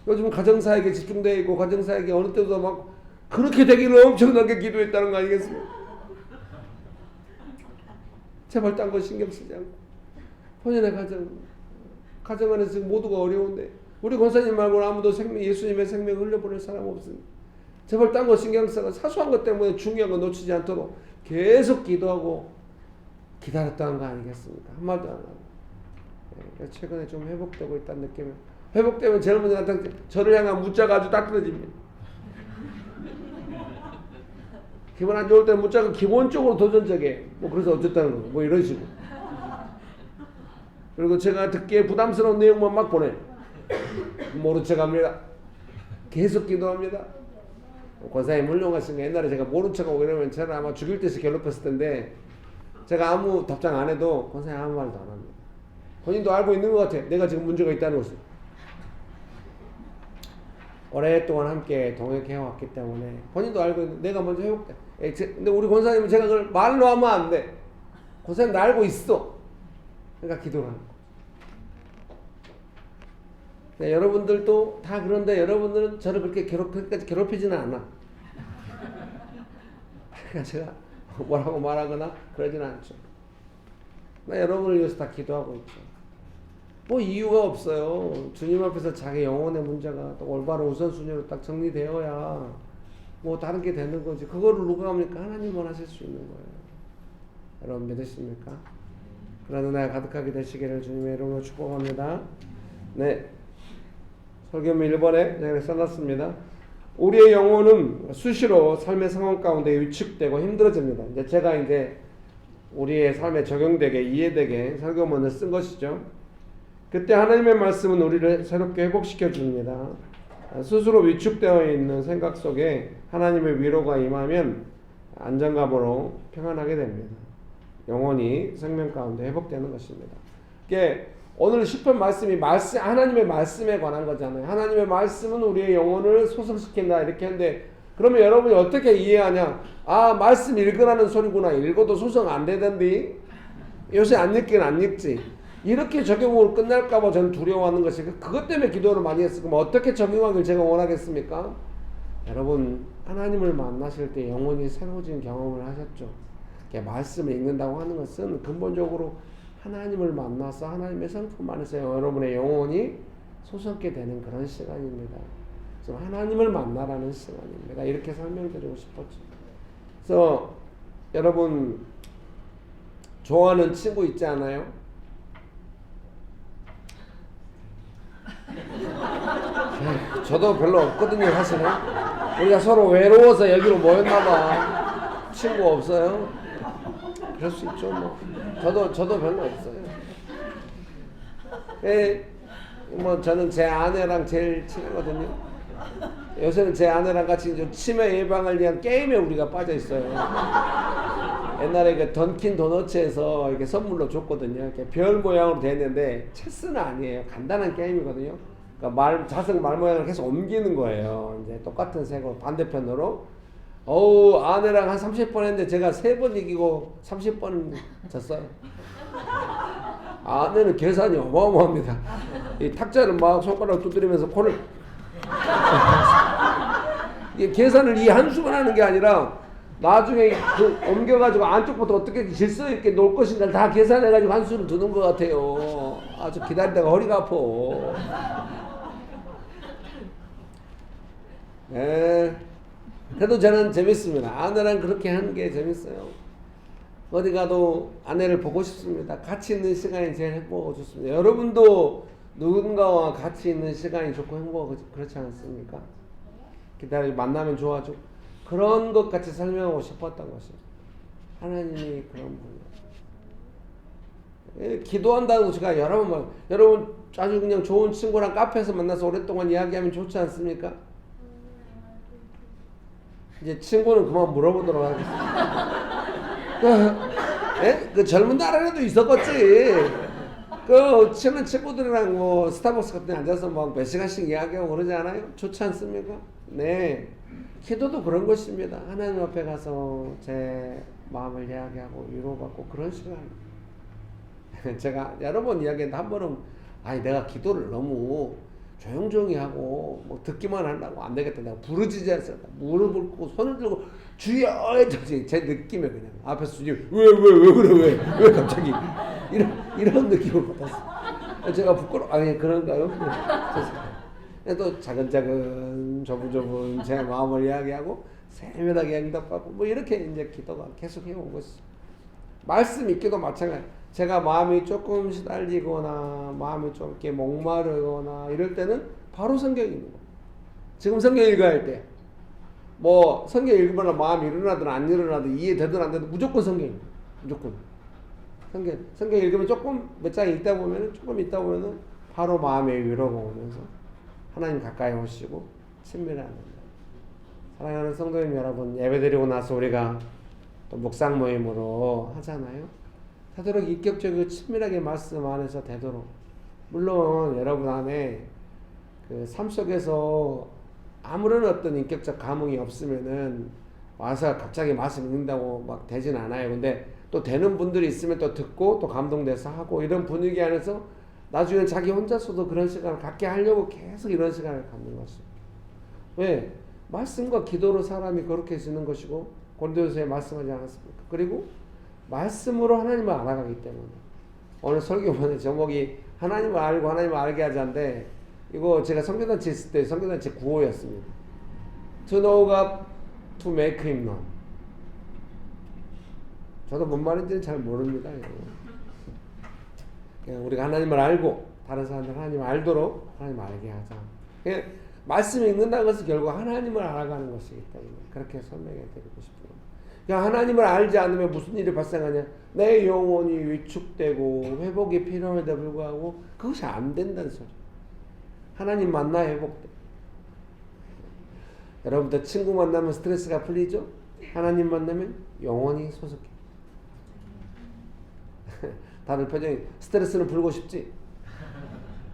요즘 가정사역에 집중되어 있고 가정사역에 어느 때도 막 그렇게 되기를 엄청나게 기도했다는 거 아니겠습니까? 제발 딴 거 신경 쓰지 않고 본인의 가정 안에서 모두가 어려운데 우리 권사님 말고는 아무도 예수님의 생명 흘려보낼 사람 없으니 제발 딴 거 신경 써서 사소한 것 때문에 중요한 거 놓치지 않도록 계속 기도하고 기다렸다는 거 아니겠습니까? 한마디도 안 하고. 최근에 좀 회복되고 있다는 느낌이. 회복되면 제일 먼저 나타나는 저를 향한 문자가 아주 따뜻해집니다. 기분 안 좋을 때 문자가 기본적으로 도전적이에요. 뭐 그래서 어쨌다는 거, 뭐 이런 식으로. 그리고 제가 듣기에 부담스러운 내용만 막 보내. 모른 척합니다. 계속 기도합니다. 권사님 훌륭하신 게 옛날에 제가 모른 척하고 이러면 저를 아마 죽일 듯이 괴롭혔을 텐데 제가 아무 답장 안 해도 권사님 아무 말도 안 합니다. 본인도 알고 있는 것 같아. 내가 지금 문제가 있다는 것을. 오랫동안 함께 동역해왔기 때문에 본인도 알고 있는 내가 먼저 회복돼. 근데 우리 권사님은 제가 그걸 말로 하면 안 돼. 권사님 나 알고 있어. 그러니까 기도를 하는 거예요. 네, 여러분들도 다 그런데 여러분들은 저를 그렇게 그렇게까지 괴롭히지는 않아. 그러니까 제가 뭐라고 말하거나 그러지는 않죠. 나 여러분을 위해서 다 기도하고 있죠. 뭐 이유가 없어요. 주님 앞에서 자기 영혼의 문제가 또 올바른 우선순위로 딱 정리되어야 뭐 다른 게 되는 거지. 그거를 누가 합니까? 하나님만 하실 수 있는 거예요. 여러분 믿으십니까? 그런 은혜가 가득하게 되시기를 주님의 이름으로 축복합니다. 네. 설교문 1번에 제가 써놨습니다. 우리의 영혼은 수시로 삶의 상황 가운데 위축되고 힘들어집니다. 이제 제가 우리의 삶에 적용되게 이해되게 설교문을 쓴 것이죠. 그때 하나님의 말씀은 우리를 새롭게 회복시켜 줍니다. 스스로 위축되어 있는 생각 속에 하나님의 위로가 임하면 안정감으로 평안하게 됩니다. 영혼이 생명 가운데 회복되는 것입니다. 오늘 시편 말씀이 하나님의 말씀에 관한 거잖아요. 하나님의 말씀은 우리의 영혼을 소성시킨다 이렇게 했는데 그러면 여러분이 어떻게 이해하냐? 아, 말씀 읽으라는 소리구나. 읽어도 소성 안 되던데 요새 안 읽긴 안 읽지. 이렇게 적용으로 끝날까 봐 저는 두려워하는 것이 그것 때문에 기도를 많이 했을 거면 어떻게 적용하길 제가 원하겠습니까? 여러분 하나님을 만나실 때 영혼이 새로워진 경험을 하셨죠. 말씀을 읽는다고 하는 것은 근본적으로 하나님을 만나서 하나님의 성품 안에서 여러분의 영혼이 솟게 되는 그런 시간입니다. 그래서 하나님을 만나라는 시간입니다. 이렇게 설명드리고 싶었죠. 그래서 여러분 좋아하는 친구 있지 않아요? 저도 별로 없거든요, 사실은. 우리가 서로 외로워서 여기로 모였나봐. 친구 없어요? 그럴 수 있죠, 뭐. 저도 별로 없어요. 뭐 저는 제 아내랑 제일 친하거든요. 요새는 제 아내랑 같이 이제 치매 예방을 위한 게임에 우리가 빠져 있어요. 옛날에 그 던킨 도너츠에서 이렇게 선물로 줬거든요. 이렇게 별 모양으로 되어 있는데 체스는 아니에요. 간단한 게임이거든요. 그러니까 자석 말 모양을 계속 옮기는 거예요. 이제 똑같은 색으로 반대편으로. 아내랑 한 30번 했는데 제가 3번 이기고 30번 졌어요. 아내는 계산이 어마어마합니다. 이 탁자를 막 손가락 두드리면서 코를 이게 계산을 이 한수만 하는 게 아니라 나중에 옮겨가지고 안쪽부터 어떻게 질서 있게 놓을 것인가 다 계산해가지고 한 수를 두는 것 같아요. 아주 기다리다가 허리가 아파. 네. 그래도 저는 재밌습니다. 아내랑 그렇게 하는 게 재밌어요. 어디 가도 아내를 보고 싶습니다. 같이 있는 시간이 제일 행복하고 좋습니다. 여러분도 누군가와 같이 있는 시간이 좋고 행복하고 그렇지 않습니까? 만나면 좋아지고 그런 것 같이 설명하고 싶었던 것입니다. 하나님이 그런 분이에요. 기도한다고 제가 여러분 아주 그냥 좋은 친구랑 카페에서 만나서 오랫동안 이야기하면 좋지 않습니까? 이제 친구는 그만 물어보도록 하겠습니다. 그 젊은 날에도 있었겠지. 친한 친구들이랑 뭐 스타벅스 같은 데 앉아서 막 몇 시간씩 이야기하고 그러지 않아요? 좋지 않습니까? 네. 기도도 그런 것입니다. 하나님 앞에 가서 제 마음을 이야기하고 위로받고 그런 시간. 제가 여러 번 이야기했는데 한 번은 내가 기도를 너무 조용조용히 하고 뭐 듣기만 하려고 안 되겠다. 내가 부르짖어서 무릎을 꿇고 손을 들고 주여 했더니 제 느낌에 그냥 앞에서 주님 왜 그래 왜 갑자기 이런 느낌을 받았어. 제가 아니 그런가요? 또 차근차근 조분조분 제 마음을 이야기하고 세밀하게 응답받고 뭐 이렇게 이제 기도가 계속 해온 것이죠. 말씀 읽기도 마찬가지. 제가 마음이 조금 시달리거나 마음이 좀 이렇게 목마르거나 이럴 때는 바로 성경 읽는 거. 지금 성경 읽어야 할 때 뭐 성경 읽으면 마음이 일어나든 안 일어나든 이해되든 안 되든 무조건 성경 무조건 성경 읽으면 조금 몇 장 읽다 보면은 조금 있다 보면은 바로 마음의 위로가 오면서 하나님 가까이 오시고 친밀해하는 거예요. 사랑하는 성도님 여러분, 예배드리고 나서 우리가 또 묵상 모임으로 하잖아요. 되도록 인격적이고 친밀하게 말씀 안에서 되도록, 물론 여러분 안에 그 삶 속에서 아무런 어떤 인격적 감흥이 없으면은 와서 갑자기 말씀 읽는다고 막 되진 않아요. 근데 또 되는 분들이 있으면 또 듣고 또 감동돼서 하고 이런 분위기 안에서 나중에 자기 혼자서도 그런 시간을 갖게 하려고 계속 이런 시간을 갖는 것입니다. 왜? 말씀과 기도로 사람이 거룩해지는 것이고 고린도서에 말씀하지 않았습니까? 그리고 말씀으로 하나님을 알아가기 때문에 오늘 설교문의 제목이 하나님을 알고 하나님을 알게 하자인데, 이거 제가 선교단체 있을 때 선교단체 구호였습니다. To know God, to make Him known. 저도 뭔 말인지는 잘 모릅니다. 그냥 우리가 하나님을 알고 다른 사람들 하나님을 알도록 하나님을 알게 하자. 그냥 말씀 읽는다는 것은 결국 하나님을 알아가는 것이기 때문에 그렇게 설명해 드리고 싶습니다. 그냥 하나님을 알지 않으면 무슨 일이 발생하냐? 내 영혼이 위축되고 회복이 필요함에도 불구하고 그것이 안 된다는 소리. 하나님 만나 회복돼. 여러분들 친구 만나면 스트레스가 풀리죠? 하나님 만나면 영혼이 소속해. 다들 표정이 스트레스는 풀고 싶지?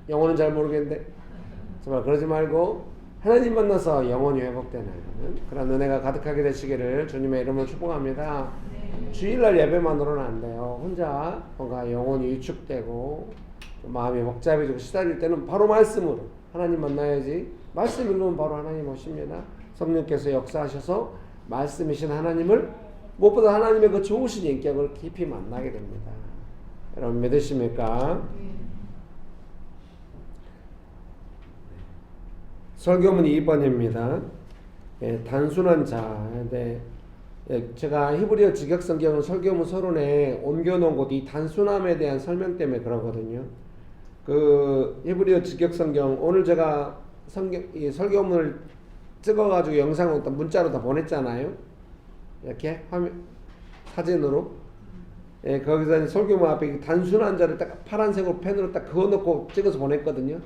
영혼은 잘 모르겠는데 정말 그러지 말고 하나님 만나서 영혼이 회복되는 그런 은혜가 가득하게 되시기를 주님의 이름으로 축복합니다. 주일날 예배만으로는 안 돼요. 혼자 뭔가 영혼이 위축되고 마음이 복잡해지고 시달릴 때는 바로 말씀으로 하나님 만나야지. 말씀 읽으면 바로 하나님 오십니다. 성령께서 역사하셔서 말씀이신 하나님을, 무엇보다 하나님의 그 좋으신 인격을 깊이 만나게 됩니다. 여러분 믿으십니까? 설교문 2번입니다. 단순한 자. 제가 히브리어 직역성경은 설교문 서론에 옮겨놓은 곳, 이 단순함에 대한 설명 때문에 그러거든요. 그 히브리어 직역성경, 오늘 제가 이 설교문을 찍어가지고 영상으로 문자로 다 보냈잖아요. 이렇게 사진으로. 거기서 설교문 앞에 단순한 자를 딱 파란색으로 펜으로 딱 그어놓고 찍어서 보냈거든요.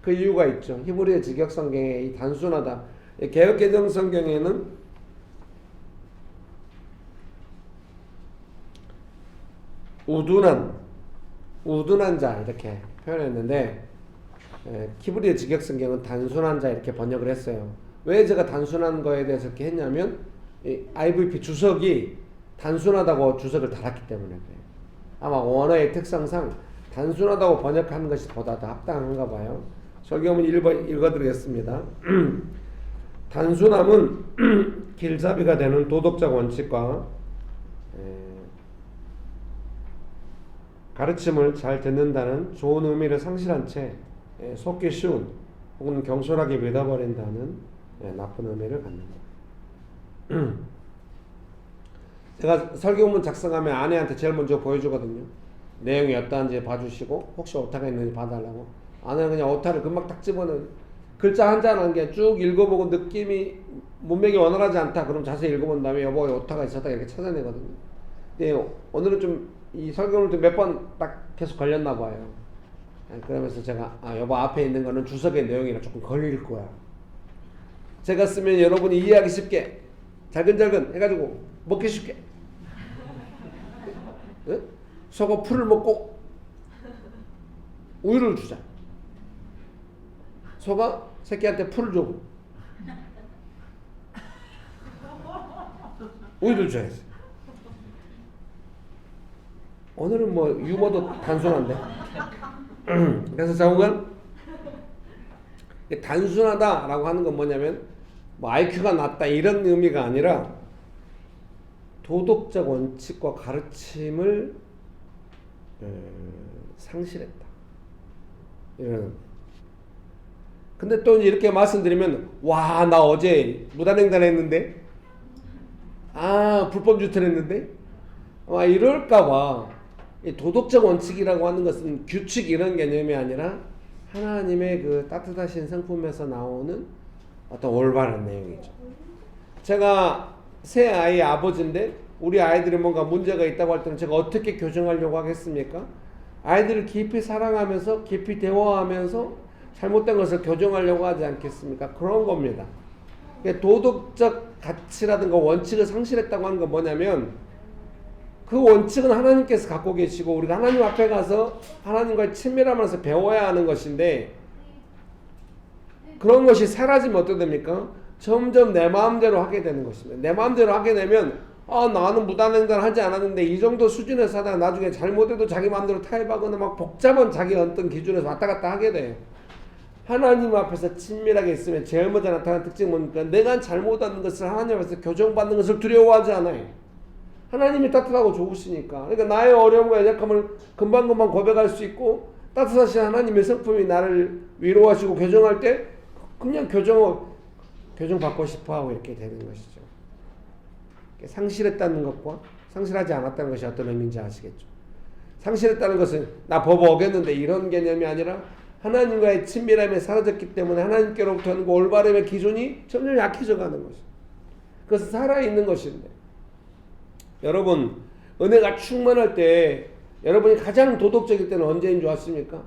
그 이유가 있죠. 히브리어 직역성경에 이 단순하다. 개역개정 성경에는 우둔한 자 이렇게 표현했는데, 히브리어 직역성경은 단순한 자 이렇게 번역을 했어요. 왜 제가 단순한 거에 대해서 이렇게 했냐면, 이 IVP 주석이 단순하다고 주석을 달았기 때문에 그래요. 아마 원어의 특성상 단순하다고 번역하는 것이 보다 더 합당한가 봐요. 설교문 1번 읽어드리겠습니다. 단순함은 길잡이가 되는 도덕적 원칙과 가르침을 잘 듣는다는 좋은 의미를 상실한 채 속기 쉬운 혹은 경솔하게 믿어버린다는 나쁜 의미를 갖는다. 제가 설교문 작성하면 아내한테 제일 먼저 보여주거든요. 내용이 어떠한지 봐주시고 혹시 오타가 있는지 봐달라고. 아내는 그냥 오타를 금방 딱 집어넣어요. 글자 한자 한 개 쭉 읽어보고 느낌이 문맥이 원활하지 않다 그럼 자세히 읽어본 다음에 여보 오타가 있었다 이렇게 찾아내거든요. 근데 오늘은 좀 이 설교를 좀 몇 번 딱 계속 걸렸나 봐요. 그러면서 제가 여보 앞에 있는 거는 주석의 내용이랑 조금 걸릴 거야. 제가 쓰면 여러분이 이해하기 쉽게 잘근잘근 해가지고 먹기 쉽게. 네? 소가 풀을 먹고 우유를 주자. 소가 새끼한테 풀을 주고 우유를 줘야지. 오늘은 뭐 유머도 단순한데. 그래서 자국은 단순하다라고 하는 건 뭐냐면 뭐 IQ가 낮다 이런 의미가 아니라 도덕적 원칙과 가르침을 상실했다. 이러는. 근데 또 이렇게 말씀드리면 와, 나 어제 무단횡단했는데, 아, 불법 주택했는데, 이럴까봐. 이 도덕적 원칙이라고 하는 것은 규칙 이런 개념이 아니라 하나님의 그 따뜻하신 성품에서 나오는 어떤 올바른 내용이죠. 제가 새 아이의 아버지인데 우리 아이들이 뭔가 문제가 있다고 할 때는 제가 어떻게 교정하려고 하겠습니까? 아이들을 깊이 사랑하면서 깊이 대화하면서 잘못된 것을 교정하려고 하지 않겠습니까? 그런 겁니다. 도덕적 가치라든가 원칙을 상실했다고 하는 건 뭐냐면 그 원칙은 하나님께서 갖고 계시고 우리가 하나님 앞에 가서 하나님과의 친밀함에서 배워야 하는 것인데, 그런 것이 사라지면 어떻게 됩니까? 점점 내 마음대로 하게 되는 것입니다. 내 마음대로 하게 되면 나는 무단횡단 하지 않았는데 이 정도 수준에서 하다가 나중에 잘못해도 자기 마음대로 타협하거나 막 복잡한 자기 어떤 기준에서 왔다 갔다 하게 돼요. 하나님 앞에서 친밀하게 있으면 제일 먼저 나타나는 특징은 뭡니까? 내가 잘못하는 것을 하나님 앞에서 교정받는 것을 두려워하지 않아요. 하나님이 따뜻하고 좋으시니까. 그러니까 나의 어려움과 연약함을 금방금방 고백할 수 있고, 따뜻하신 하나님의 성품이 나를 위로하시고 교정할 때 그냥 교정받고 싶어하고 이렇게 되는 것이죠. 상실했다는 것과 상실하지 않았다는 것이 어떤 의미인지 아시겠죠? 상실했다는 것은 나 법 어겼는데 이런 개념이 아니라 하나님과의 친밀함이 사라졌기 때문에 하나님께로부터 하는 그 올바름의 기준이 점점 약해져 가는 것이죠. 그것은 살아있는 것인데, 여러분 은혜가 충만할 때 여러분이 가장 도덕적일 때는 언제인 줄 아십니까?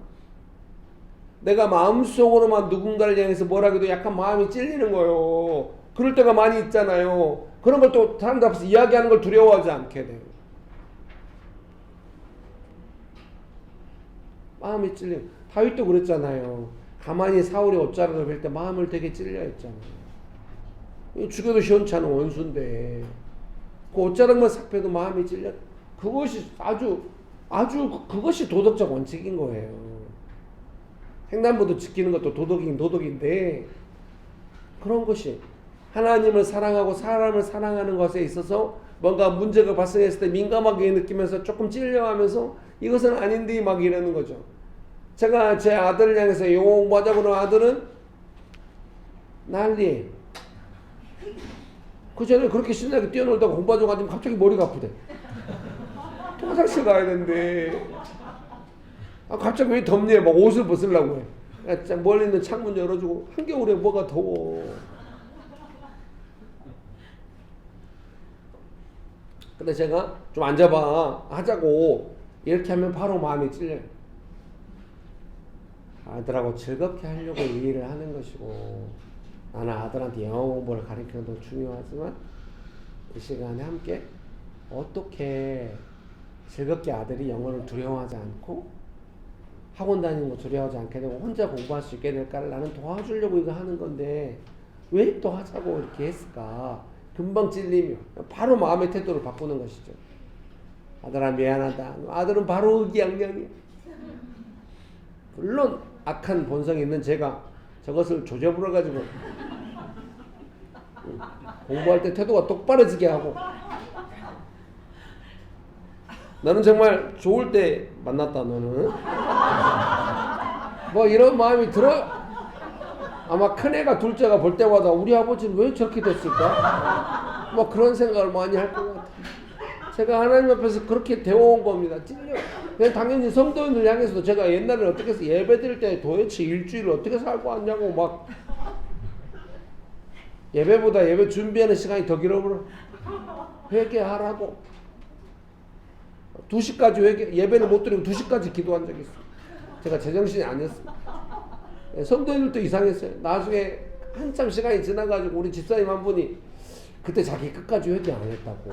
내가 마음속으로만 누군가를 향해서 뭐라 해도 약간 마음이 찔리는 거예요. 그럴 때가 많이 있잖아요. 그런 걸 또 사람들 앞에서 이야기하는 걸 두려워하지 않게 돼요. 마음이 찔리는. 다윗도 그랬잖아요. 가만히 사울이 옷자락을 뵐 때 마음을 되게 찔려 했잖아요. 죽여도 시원찮은 원수인데 그 옷자락만 싹 빼도 마음이 찔려. 그것이 아주 그것이 도덕적 원칙인 거예요. 횡단보도 지키는 것도 도덕인데, 그런 것이 하나님을 사랑하고 사람을 사랑하는 것에 있어서 뭔가 문제가 발생했을 때 민감하게 느끼면서 조금 찔려하면서 이것은 아닌데 막 이러는 거죠. 제가 제 아들을 향해서 영어 공부하자고 하는 아들은 난리예요. 그 전에 그렇게 신나게 뛰어놀다가 공부하자고 하면 갑자기 머리가 아프대. 또 화장실 가야 되는데 갑자기 왜 덥니? 막 옷을 벗으려고 해. 멀리 있는 창문 열어주고, 한겨울에 뭐가 더워. 근데 제가 좀 앉아봐 하자고 이렇게 하면 바로 마음이 찔려요. 아들하고 즐겁게 하려고 이 일을 하는 것이고, 나는 아들한테 영어 공부를 가르치는 것도 중요하지만 이 시간에 함께 어떻게 즐겁게 아들이 영어를 두려워하지 않고 학원 다니는 거 두려워하지 않게 되고 혼자 공부할 수 있게 될까를 나는 도와주려고 이거 하는 건데 왜 또 하자고 이렇게 했을까? 금방 찔리며 바로 마음의 태도를 바꾸는 것이죠. 아들아 미안하다. 아들은 바로 의기양양이야. 물론 악한 본성이 있는 제가 저것을 조져버려가지고 공부할 때 태도가 똑바로지게 하고, 너는 정말 좋을 때 만났다 너는 뭐 이런 마음이 들어요. 아마 큰애가 둘째가 볼 때마다 우리 아버지는 왜 저렇게 됐을까? 뭐 그런 생각을 많이 할 것 같아요. 제가 하나님 앞에서 그렇게 되어온 겁니다. 찔려. 그냥 당연히 성도인들 향해서도 제가 옛날에 어떻게 해서 예배 드릴 때 도대체 일주일을 어떻게 살고 왔냐고 막, 예배보다 예배 준비하는 시간이 더 길어버려. 회개하라고 2시까지 예배를 못 드리고 2시까지 기도한 적이 있어요. 제가 제정신이 아니었어요. 성도님들도 이상했어요. 나중에 한참 시간이 지나가지고 우리 집사님 한 분이 그때 자기 끝까지 회개 안 했다고.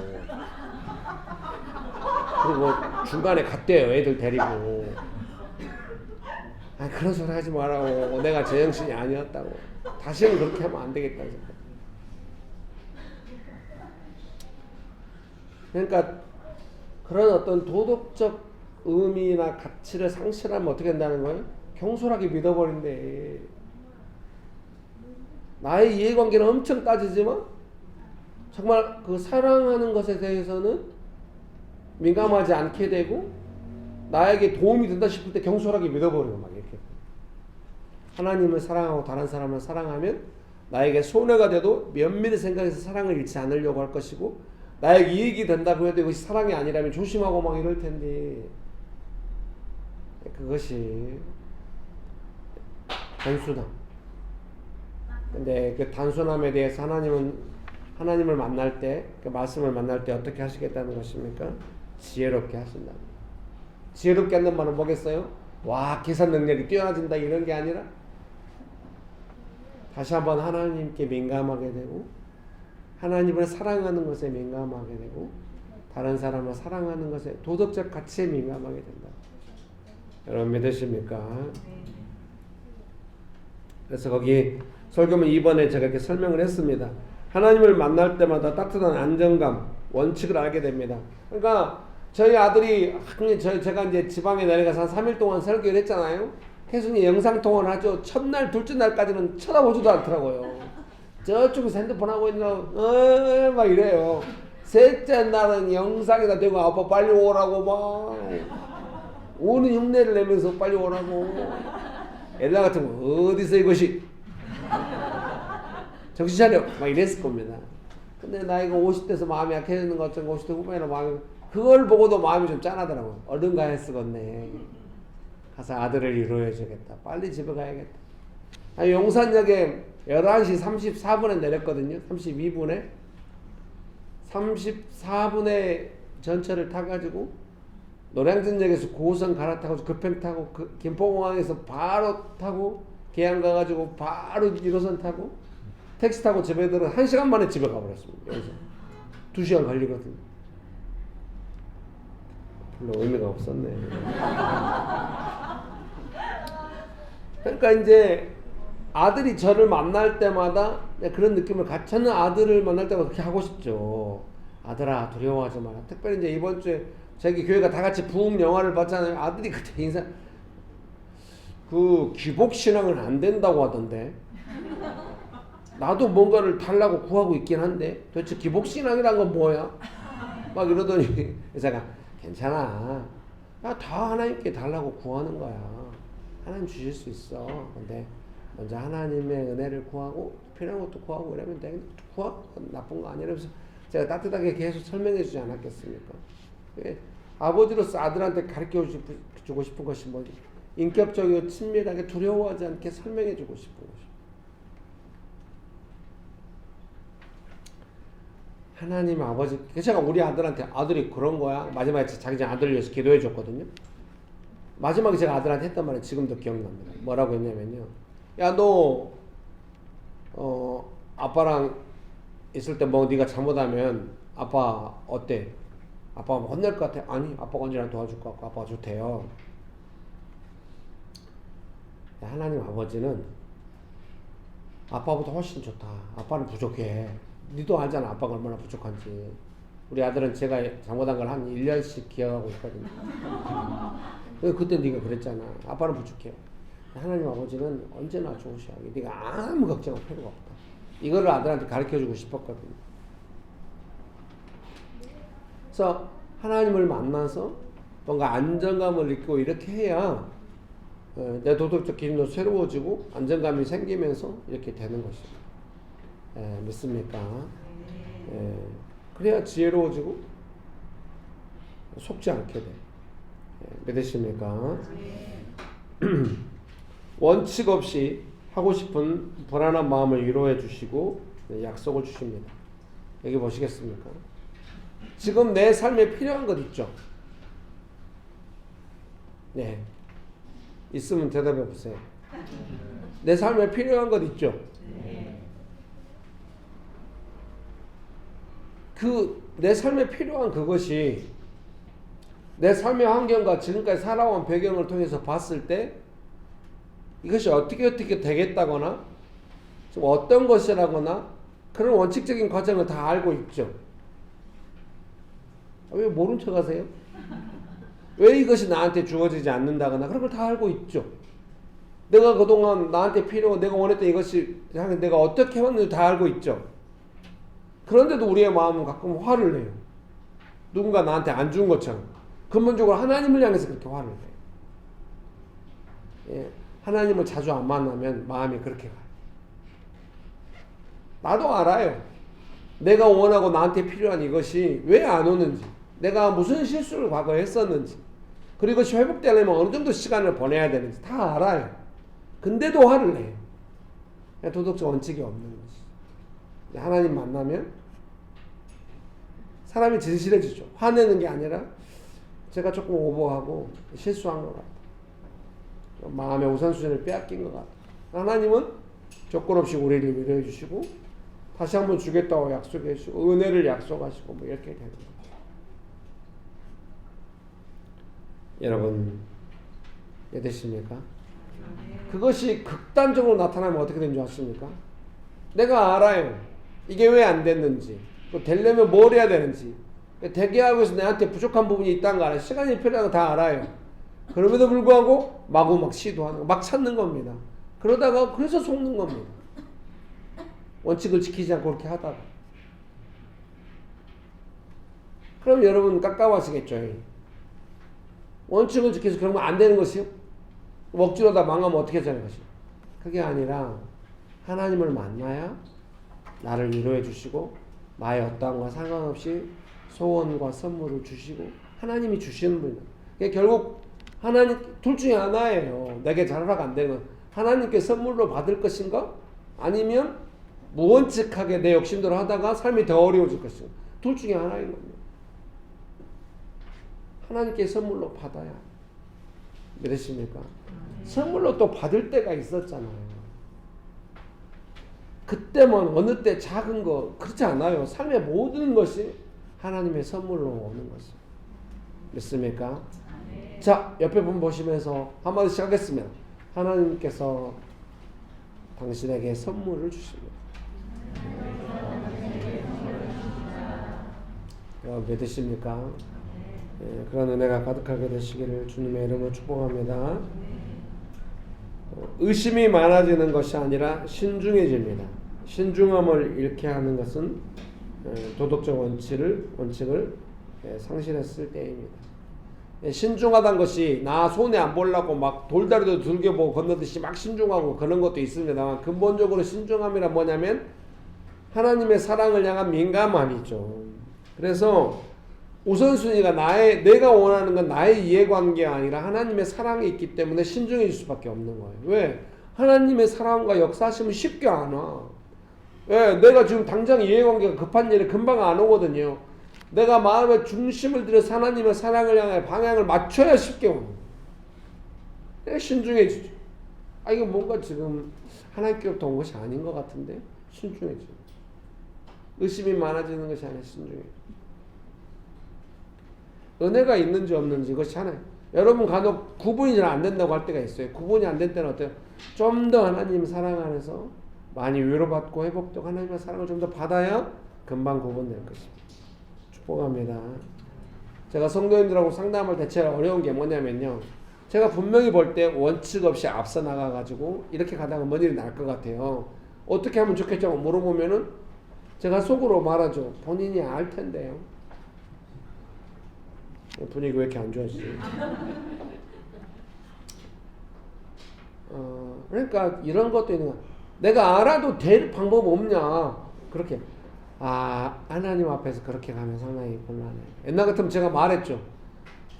그리고 중간에 갔대요. 애들 데리고. 그런 소리 하지 말라고. 내가 제정신이 아니었다고. 다시는 그렇게 하면 안 되겠다는 생각. 그러니까 그런 어떤 도덕적 의미나 가치를 상실하면 어떻게 된다는 거예요? 경솔하게 믿어버린대. 나의 이해관계는 엄청 따지지만 정말 그 사랑하는 것에 대해서는 민감하지 않게 되고, 나에게 도움이 된다 싶을 때 경솔하게 믿어버리고 막 이렇게. 하나님을 사랑하고 다른 사람을 사랑하면 나에게 손해가 돼도 면밀히 생각해서 사랑을 잃지 않으려고 할 것이고, 나에게 이익이 된다고 해도 이것이 사랑이 아니라면 조심하고 막 이럴 텐데, 그것이 단순함. 근데 그 단순함에 대해서 하나님을 만날 때, 그 말씀을 만날 때 어떻게 하시겠다는 것입니까? 지혜롭게 하신다. 지혜롭게 한다는 말은 뭐겠어요? 와, 계산 능력이 뛰어나진다 이런 게 아니라, 다시 한번 하나님께 민감하게 되고, 하나님을 사랑하는 것에 민감하게 되고, 다른 사람을 사랑하는 것에 도덕적 가치에 민감하게 된다. 여러분 믿으십니까? 그래서 거기 설교문 2번에 제가 이렇게 설명을 했습니다. 하나님을 만날 때마다 따뜻한 안정감, 원칙을 알게 됩니다. 그러니까 저희 아들이 제가 이제 지방에 내려가서 한 3일 동안 설교를 했잖아요. 계속 영상통화를 하죠. 첫날, 둘째 날까지는 쳐다보지도 않더라고요. 저쪽에서 핸드폰 하고 있느라고 막 이래요. 셋째 날은 영상에다 대고 아빠 빨리 오라고 막 오는 흉내를 내면서 빨리 오라고. 엘라 같은 거 어디서 이것이 정신 차려 막 이랬을 겁니다. 근데 나이가 50대에서 마음이 약해지는 것 같은 50대 후반이나 마음이, 그걸 보고도 마음이 좀 짠하더라고요. 얼른 가야 쓰겠네. 가서 아들을 위로해 주겠다. 빨리 집에 가야겠다. 용산역에 11시 34분에 내렸거든요. 32분에 34분에 전철을 타가지고 노량진역에서 고선 갈아타고 급행 타고 김포공항에서 바로 타고 계양 가가지고 바로 1호선 타고 택시 타고 집에 들어 1시간 만에 집에 가버렸습니다. 여기서 2시간 걸리거든요. 별로 의미가 없었네. 그러니까 이제 아들이 저를 만날 때마다 그런 느낌을 같이, 저는 아들을 만날 때마다 그렇게 하고 싶죠. 아들아 두려워하지 마라. 특별히 이제 이번 주에 저기 교회가 다 같이 부흥 영화를 봤잖아요. 아들이 그때 그 기복신앙은 안 된다고 하던데, 나도 뭔가를 달라고 구하고 있긴 한데 도대체 기복신앙이란 건 뭐야? 막 이러더니 제가 괜찮아. 다 하나님께 달라고 구하는 거야. 하나님 주실 수 있어. 근데 먼저 하나님의 은혜를 구하고 필요한 것도 구하고 이러면 돼. 구하? 나쁜 거 아니라. 그래서 제가 따뜻하게 계속 설명해 주지 않았겠습니까? 아버지로서 아들한테 가르쳐 주고 싶은 것이 뭐지? 인격적이고 친밀하게 두려워하지 않게 설명해 주고 싶은 것이. 하나님 아버지, 제가 우리 아들한테, 아들이 그런 거야. 마지막에 자기 아들을 위해서 기도해 줬거든요. 마지막에 제가 아들한테 했단 말은 지금도 기억납니다. 뭐라고 했냐면요. 야, 너 아빠랑 있을 때 뭐 네가 잘못하면 아빠 어때? 아빠가 뭐 혼낼 것 같아? 아니, 아빠가 언제나 도와줄 것 같고 아빠가 좋대요. 하나님 아버지는 아빠보다 훨씬 좋다. 아빠는 부족해. 니도 알잖아, 아빠가 얼마나 부족한지. 우리 아들은 제가 잘못한 걸 한 1년씩 기억하고 있거든요. 그때 네가 그랬잖아. 아빠는 부족해. 하나님 아버지는 언제나 좋으셔. 네가 아무 걱정할 필요가 없다. 이거를 아들한테 가르쳐주고 싶었거든요. 그래서 하나님을 만나서 뭔가 안정감을 느끼고 이렇게 해야 내 도덕적 기준도 새로워지고 안정감이 생기면서 이렇게 되는 것입니다. 믿습니까? 그래야 지혜로워지고 속지 않게 돼. 믿으십니까? 원칙 없이 하고 싶은 불안한 마음을 위로해 주시고 약속을 주십니다. 여기 보시겠습니까? 지금 내 삶에 필요한 것 있죠? 네. 있으면 대답해 보세요. 내 삶에 필요한 것 있죠? 내 삶에 필요한 그것이 내 삶의 환경과 지금까지 살아온 배경을 통해서 봤을 때 이것이 어떻게 되겠다거나 좀 어떤 것이라거나 그런 원칙적인 과정을 다 알고 있죠. 왜 모른 척 하세요? 왜 이것이 나한테 주어지지 않는다거나 그런 걸 다 알고 있죠. 내가 그동안 나한테 필요하고 내가 원했던 이것이 내가 어떻게 해왔는지 다 알고 있죠. 그런데도 우리의 마음은 가끔 화를 내요. 누군가 나한테 안 준 것처럼. 근본적으로 하나님을 향해서 그렇게 화를 내요. 하나님을 자주 안 만나면 마음이 그렇게 가요. 나도 알아요. 내가 원하고 나한테 필요한 이것이 왜 안 오는지, 내가 무슨 실수를 과거에 했었는지, 그리고 이것이 회복되려면 어느 정도 시간을 보내야 되는지 다 알아요. 근데도 화를 내요. 도덕적 원칙이 없는 거지. 하나님 만나면 사람이 진실해지죠. 화내는 게 아니라 제가 조금 오버하고 실수한 것 같아요. 마음의 우선순위를 빼앗긴 것 같아요. 하나님은 조건 없이 우리를 위로해 주시고 다시 한번 주겠다고 약속해 주시고 은혜를 약속하시고 뭐 이렇게 되는 거예요. 여러분 이해되십니까? 그것이 극단적으로 나타나면 어떻게 되는 줄 아십니까? 내가 알아요. 이게 왜 안 됐는지, 또 되려면 뭘 해야 되는지, 되게 하기 위해서 내한테 부족한 부분이 있다는 거 알아요. 시간이 필요한 거 다 알아요. 그럼에도 불구하고 마구 막 시도하는 거, 막 찾는 겁니다. 그러다가 그래서 속는 겁니다. 원칙을 지키지 않고 그렇게 하다가. 그럼 여러분 깝깝하시겠죠. 원칙을 지켜서 그러면 안 되는 것이요? 억지로 다 망하면 어떻게 되는 것이요? 그게 아니라 하나님을 만나야 나를 위로해 주시고 나의 어떠함과 상관없이 소원과 선물을 주시고 하나님이 주시는 분이에요. 결국 하나님 둘 중에 하나예요. 내게 자라가 안 되는 건 하나님께 선물로 받을 것인가? 아니면 무원칙하게 내 욕심대로 하다가 삶이 더 어려워질 것인가? 둘 중에 하나인 겁니다. 하나님께 선물로 받아야 믿으십니까? 선물로 또 받을 때가 있었잖아요. 그때만 어느 때 작은 거 그렇지 않아요. 삶의 모든 것이 하나님의 선물로 오는 것입니다. 믿습니까? 자, 옆에 분 보시면서 한마디씩 하겠습니다. 하나님께서 당신에게 선물을 주십니다. 믿으십니까? 그런 은혜가 가득하게 되시기를 주님의 이름으로 축복합니다. 의심이 많아지는 것이 아니라 신중해집니다. 신중함을 잃게 하는 것은 도덕적 원칙을 상실했을 때입니다. 신중하다는 것이 나 손해 안 보려고 막 돌다리도 들겨보고 건너듯이 막 신중하고 그런 것도 있습니다만 근본적으로 신중함이란 뭐냐면 하나님의 사랑을 향한 민감함이죠. 그래서 우선순위가 내가 원하는 건 나의 이해관계가 아니라 하나님의 사랑이 있기 때문에 신중해질 수밖에 없는 거예요. 왜? 하나님의 사랑과 역사하시면 쉽게 안 와. 왜? 내가 지금 당장 이해관계가 급한 일이 금방 안 오거든요. 내가 마음의 중심을 들여서 하나님의 사랑을 향해 방향을 맞춰야 쉽게 오는 거예요. 신중해지죠. 이거 뭔가 지금 하나님께로부터 온 것이 아닌 것 같은데 신중해지죠. 의심이 많아지는 것이 아니라 신중해지죠. 은혜가 있는지 없는지 이것이 하나예요. 여러분 간혹 구분이 잘 안 된다고 할 때가 있어요. 구분이 안 될 때는 어때요? 좀 더 하나님 사랑 안에서 많이 위로받고 회복되고 하나님의 사랑을 좀 더 받아야 금방 구분될 것입니다. 축복합니다. 제가 성도님들하고 상담할 때 제일 어려운 게 뭐냐면요. 제가 분명히 볼 때 원칙 없이 앞서 나가가지고 이렇게 가다가 뭔 일이 날 것 같아요. 어떻게 하면 좋겠냐고 물어보면은 제가 속으로 말하죠. 본인이 알 텐데요. 분위기 왜 이렇게 안 좋아지지? 그러니까 이런 것도 있는 거야. 내가 알아도 될 방법 없냐? 그렇게. 하나님 앞에서 그렇게 가면 상당히 곤란해. 옛날 같으면 제가 말했죠.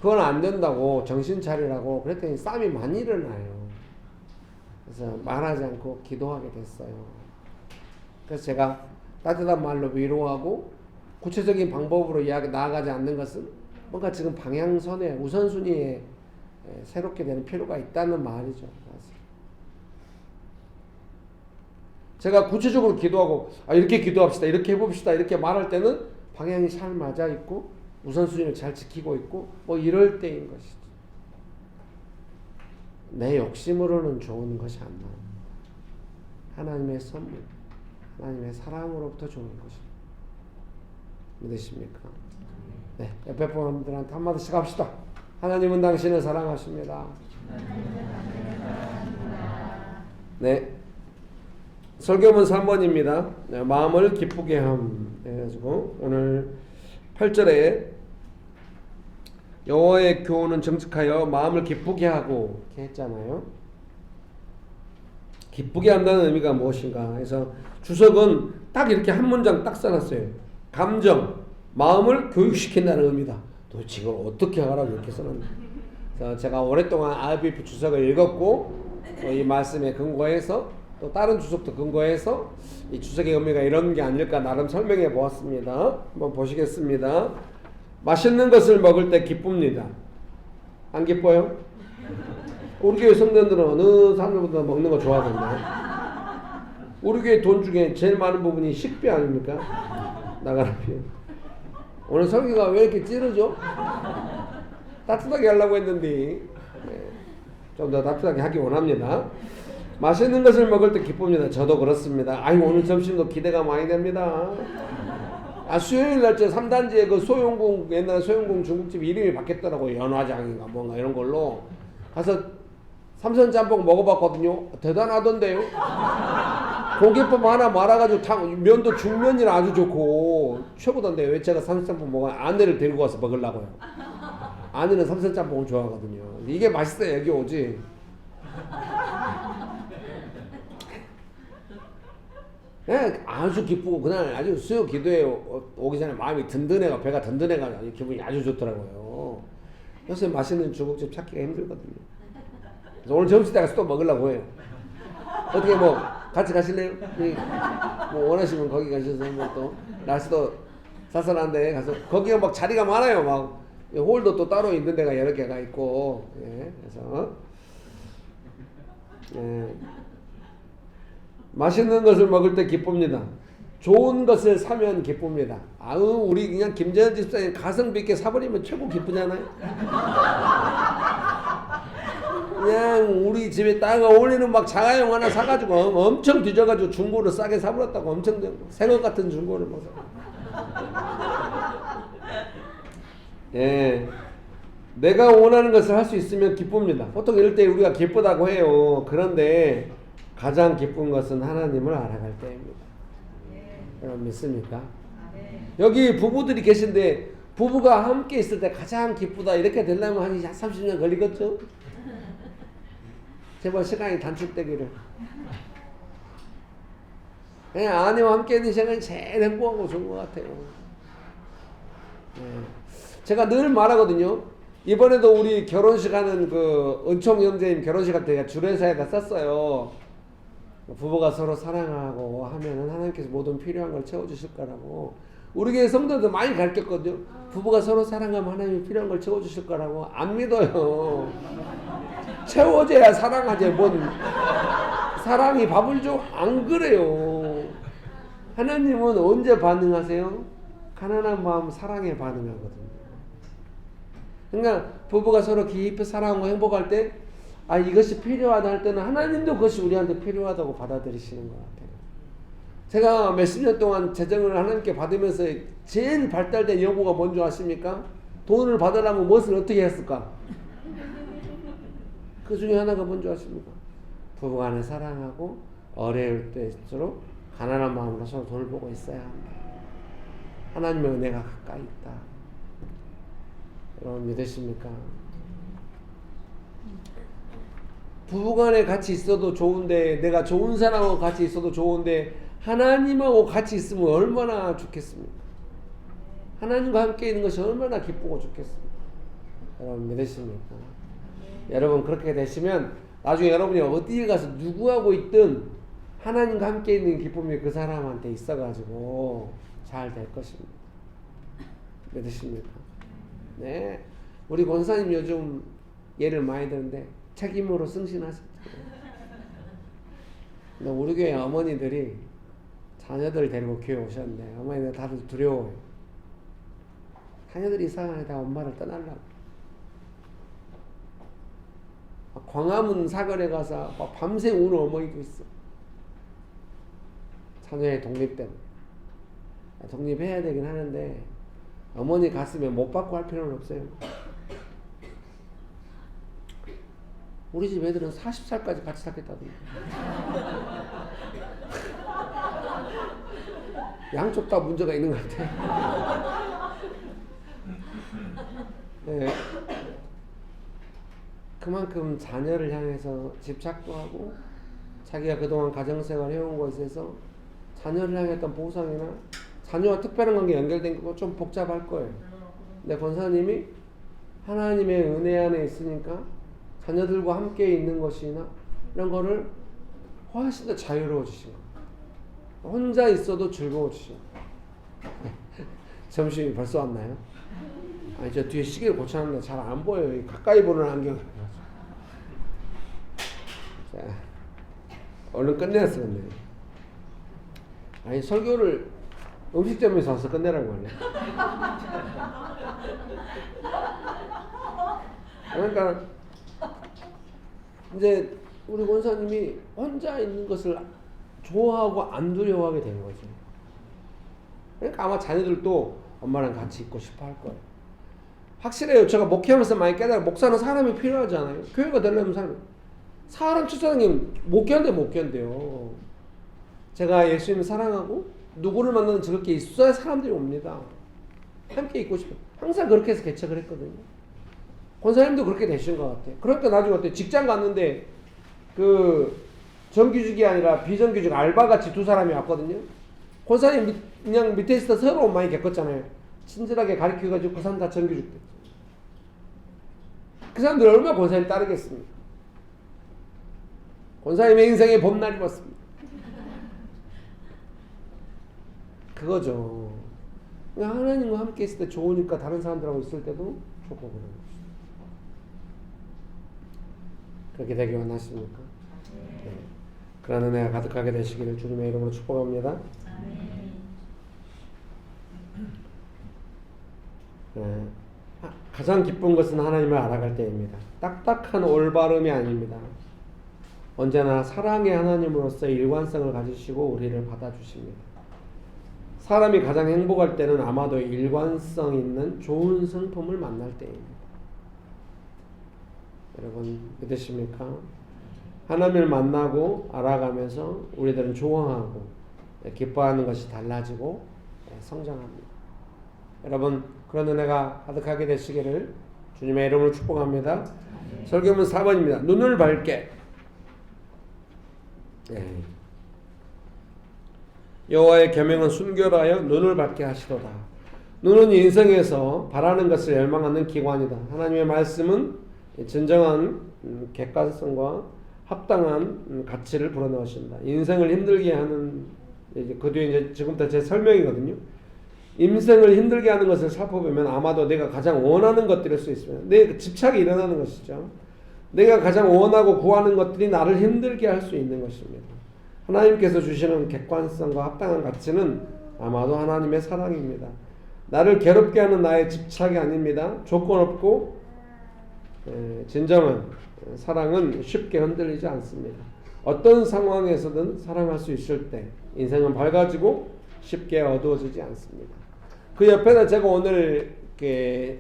그건 안 된다고 정신 차리라고 그랬더니 싸움이 많이 일어나요. 그래서 말하지 않고 기도하게 됐어요. 그래서 제가 따뜻한 말로 위로하고 구체적인 방법으로 나아가지 않는 것은 뭔가 지금 방향선에 우선순위에 새롭게 되는 필요가 있다는 말이죠. 제가 구체적으로 기도하고 이렇게 기도합시다, 이렇게 해봅시다, 이렇게 말할 때는 방향이 잘 맞아 있고 우선순위를 잘 지키고 있고 뭐 이럴 때인 것이죠. 내 욕심으로는 좋은 것이 안 나옵니다. 하나님의 선물, 하나님의 사랑으로부터 좋은 것입니다. 믿으십니까? 네, 옆에 분들한테 한마디씩 합시다. 하나님은 당신을 사랑하십니다. 네, 설교문 3번입니다. 네, 마음을 기쁘게 함 해가지고 오늘 8절에 여호와의 교훈은 정직하여 마음을 기쁘게 하고 이렇게 했잖아요. 기쁘게 한다는 의미가 무엇인가 그래서 주석은 딱 이렇게 한 문장 딱 써놨어요. 감정, 마음을 교육시킨다는 의미다. 도대체 이걸 어떻게 하라고 이렇게 써놨나. 그래서 제가 오랫동안 IBF 주석을 읽었고 또 이 말씀에 근거해서 또 다른 주석도 근거해서 이 주석의 의미가 이런 게 아닐까 나름 설명해 보았습니다. 한번 보시겠습니다. 맛있는 것을 먹을 때 기쁩니다. 안 기뻐요? 우리 교회 성도들은 어느 사람들보다 먹는 거 좋아하던데. 우리 교회 돈 중에 제일 많은 부분이 식비 아닙니까? 나가라 비. 오늘 설교가 왜 이렇게 찌르죠? 따뜻하게 하려고 했는데 좀 더 따뜻하게 하기 원합니다. 맛있는 것을 먹을 때 기쁩니다. 저도 그렇습니다. 아이고 오늘 점심도 기대가 많이 됩니다. 수요일 날 저 3단지에 그 소용궁 옛날 소용궁 중국집 이름이 바뀌었더라고요. 연화장인가 뭔가 이런 걸로 가서 삼선 짬뽕 먹어봤거든요. 대단하던데요. 공깃밥 하나 말아가지고 면도 중면이라 아주 좋고 최고던데요. 왜 제가 삼선 짬뽕 먹어 아내를 데리고 가서 먹으려고요. 아내는 삼선 짬뽕을 좋아하거든요. 이게 맛있어야 여기 오지. 네, 아주 기쁘고 그날 아주 수요 기도에 오기 전에 마음이 든든해가 배가 든든해가 기분이 아주 좋더라고요. 요새 맛있는 중국집 찾기가 힘들거든요. 그래서 오늘 점심 때 가서 또 먹으려고 해요. 어떻게 뭐 같이 가실래요? 뭐 원하시면 거기 가셔서 또 날씨도 쌀쌀한데 가서 거기가 막 자리가 많아요. 막 홀도 또 따로 있는 데가 여러 개가 있고 그래서 맛있는 것을 먹을 때 기쁩니다. 좋은 것을 사면 기쁩니다. 아우 우리 그냥 김재현 집사님 가성비 있게 사버리면 최고 기쁘잖아요. 그냥 우리 집에 딱 어울리는 막 자가용 하나 사가지고 엄청 뒤져가지고 중고로 싸게 사버렸다고 엄청 새것 같은 중고를 뭐 내가 원하는 것을 할 수 있으면 기쁩니다. 보통 이럴 때 우리가 기쁘다고 해요. 그런데 가장 기쁜 것은 하나님을 알아갈 때입니다. 여러분 믿습니까? 여기 부부들이 계신데 부부가 함께 있을 때 가장 기쁘다 이렇게 되려면 한 30년 걸리겠죠? 제발 시간이 단축되기를. 아내와 함께 있는 시간이 제일 행복하고 좋은 것 같아요. 제가 늘 말하거든요. 이번에도 우리 결혼식 하는 그 은총 형제님 결혼식 할 때 주례사에다 썼어요. 부부가 서로 사랑하고 하면은 하나님께서 모든 필요한 걸 채워주실 거라고. 우리 교회 성도들 많이 가르쳤거든요. 부부가 서로 사랑하면 하나님이 필요한 걸 채워주실 거라고. 안 믿어요. 채워줘야 사랑하지. 뭔 사랑이 밥을 줘? 안 그래요. 하나님은 언제 반응하세요? 가난한 마음 사랑에 반응하거든요. 그러니까 부부가 서로 깊이 사랑하고 행복할 때 이것이 필요하다 할 때는 하나님도 그것이 우리한테 필요하다고 받아들이시는 것 같아요. 제가 몇십 년 동안 재정을 하나님께 받으면서 제일 발달된 요구가 뭔지 아십니까? 돈을 받으려면 무엇을 어떻게 했을까? 그 중에 하나가 뭔지 아십니까? 부부간에 사랑하고 어려울 때일수록 가난한 마음으로 서로 돌보고 있어야 한다. 하나님의 은혜가 가까이 있다. 여러분 믿으십니까? 부부간에 같이 있어도 좋은데 내가 좋은 사람하고 같이 있어도 좋은데 하나님하고 같이 있으면 얼마나 좋겠습니까? 하나님과 함께 있는 것이 얼마나 기쁘고 좋겠습니까? 여러분 믿으십니까? 여러분 그렇게 되시면 나중에 여러분이 어디에 가서 누구하고 있든 하나님과 함께 있는 기쁨이 그 사람한테 있어가지고 잘 될 것입니다. 믿으십니까? 네, 우리 권사님 요즘 예를 많이 드는데 책임으로 승신하셨죠. 근데 우리 교회 어머니들이 자녀들 데리고 교회 오셨는데 어머니들 다들 두려워요. 자녀들이 이상하게 다 엄마를 떠나려고. 광화문 사거리에 가서 밤새 우는 어머니도 있어. 자녀의 독립 때문에. 독립해야 되긴 하는데 어머니 가슴에 못 박고 할 필요는 없어요. 우리 집 애들은 40살까지 같이 살겠다던데. 양쪽 다 문제가 있는 것 같아. 네. 그만큼 자녀를 향해서 집착도 하고 자기가 그동안 가정생활 해온 것에서 자녀를 향했던 보상이나 자녀와 특별한 관계 연결된 거 좀 복잡할 거예요. 근데 권사님이 하나님의 은혜 안에 있으니까 자녀들과 함께 있는 것이나 이런 거를 훨씬 더 자유로워지신 겁니다. 혼자 있어도 즐거워지신 겁니다. 점심이 벌써 왔나요? 아니, 저 뒤에 시계를 고쳐놨는데 잘 안 보여요. 가까이 보는 안경. 자, 얼른 끝내서 끝내요. 아니, 설교를 음식점에서 와서 끝내라고 하네. 그러니까 이제 우리 권사님이 혼자 있는 것을 좋아하고 안 두려워하게 된 거죠. 그러니까 아마 자녀들도 엄마랑 같이 있고 싶어 할 거예요. 확실해요. 제가 목회하면서 많이 깨달아. 목사는 사람이 필요하잖아요. 교회가 되려면 사람 추천하는 못 견뎌 못 견뎌요. 제가 예수님을 사랑하고 누구를 만나는 즐겁게 있어야 사람들이 옵니다. 함께 있고 싶어요. 항상 그렇게 해서 개척을 했거든요. 권사님도 그렇게 되신 것 같아요. 그러니까 나중에 어때? 직장 갔는데 그 정규직이 아니라 비정규직 알바같이 두 사람이 왔거든요. 권사님 그냥 밑에 있어서 서로 많이 겪었잖아요. 친절하게 가르쳐가지고 그 사람 다 정규직 됐죠. 그 사람들 얼마나 권사님 따르겠습니까? 권사님의 인생의 봄날이 왔습니다. 그거죠. 하나님과 함께 있을 때 좋으니까 다른 사람들하고 있을 때도 좋고 그런 거죠. 그렇게 되기 원하십니까? 네. 그런 은혜가 가득하게 되시기를 주님의 이름으로 축복합니다. 네. 가장 기쁜 것은 하나님을 알아갈 때입니다. 딱딱한 올바름이 아닙니다. 언제나 사랑의 하나님으로서 일관성을 가지시고 우리를 받아주십니다. 사람이 가장 행복할 때는 아마도 일관성 있는 좋은 성품을 만날 때입니다. 여러분 믿으십니까? 하나님을 만나고 알아가면서 우리들은 조화하고 기뻐하는 것이 달라지고 성장합니다. 여러분 그런 은혜가 가득하게 되시기를 주님의 이름으로 축복합니다. 설교문 4번입니다. 눈을 밝게. 여호와의 계명은 순결하여 눈을 밝게 하시도다. 눈은 인생에서 바라는 것을 열망하는 기관이다. 하나님의 말씀은 진정한 객관성과 합당한 가치를 불어넣으신다. 인생을 힘들게 하는 그 뒤에 이제 지금부터 제 설명이거든요. 인생을 힘들게 하는 것을 살펴보면 아마도 내가 가장 원하는 것들일 수 있습니다. 내 집착이 일어나는 것이죠. 내가 가장 원하고 구하는 것들이 나를 힘들게 할 수 있는 것입니다. 하나님께서 주시는 객관성과 합당한 가치는 아마도 하나님의 사랑입니다. 나를 괴롭게 하는 나의 집착이 아닙니다. 조건 없고 진정한 사랑은 쉽게 흔들리지 않습니다. 어떤 상황에서든 사랑할 수 있을 때 인생은 밝아지고 쉽게 어두워지지 않습니다. 그 옆에다 제가 오늘 이렇게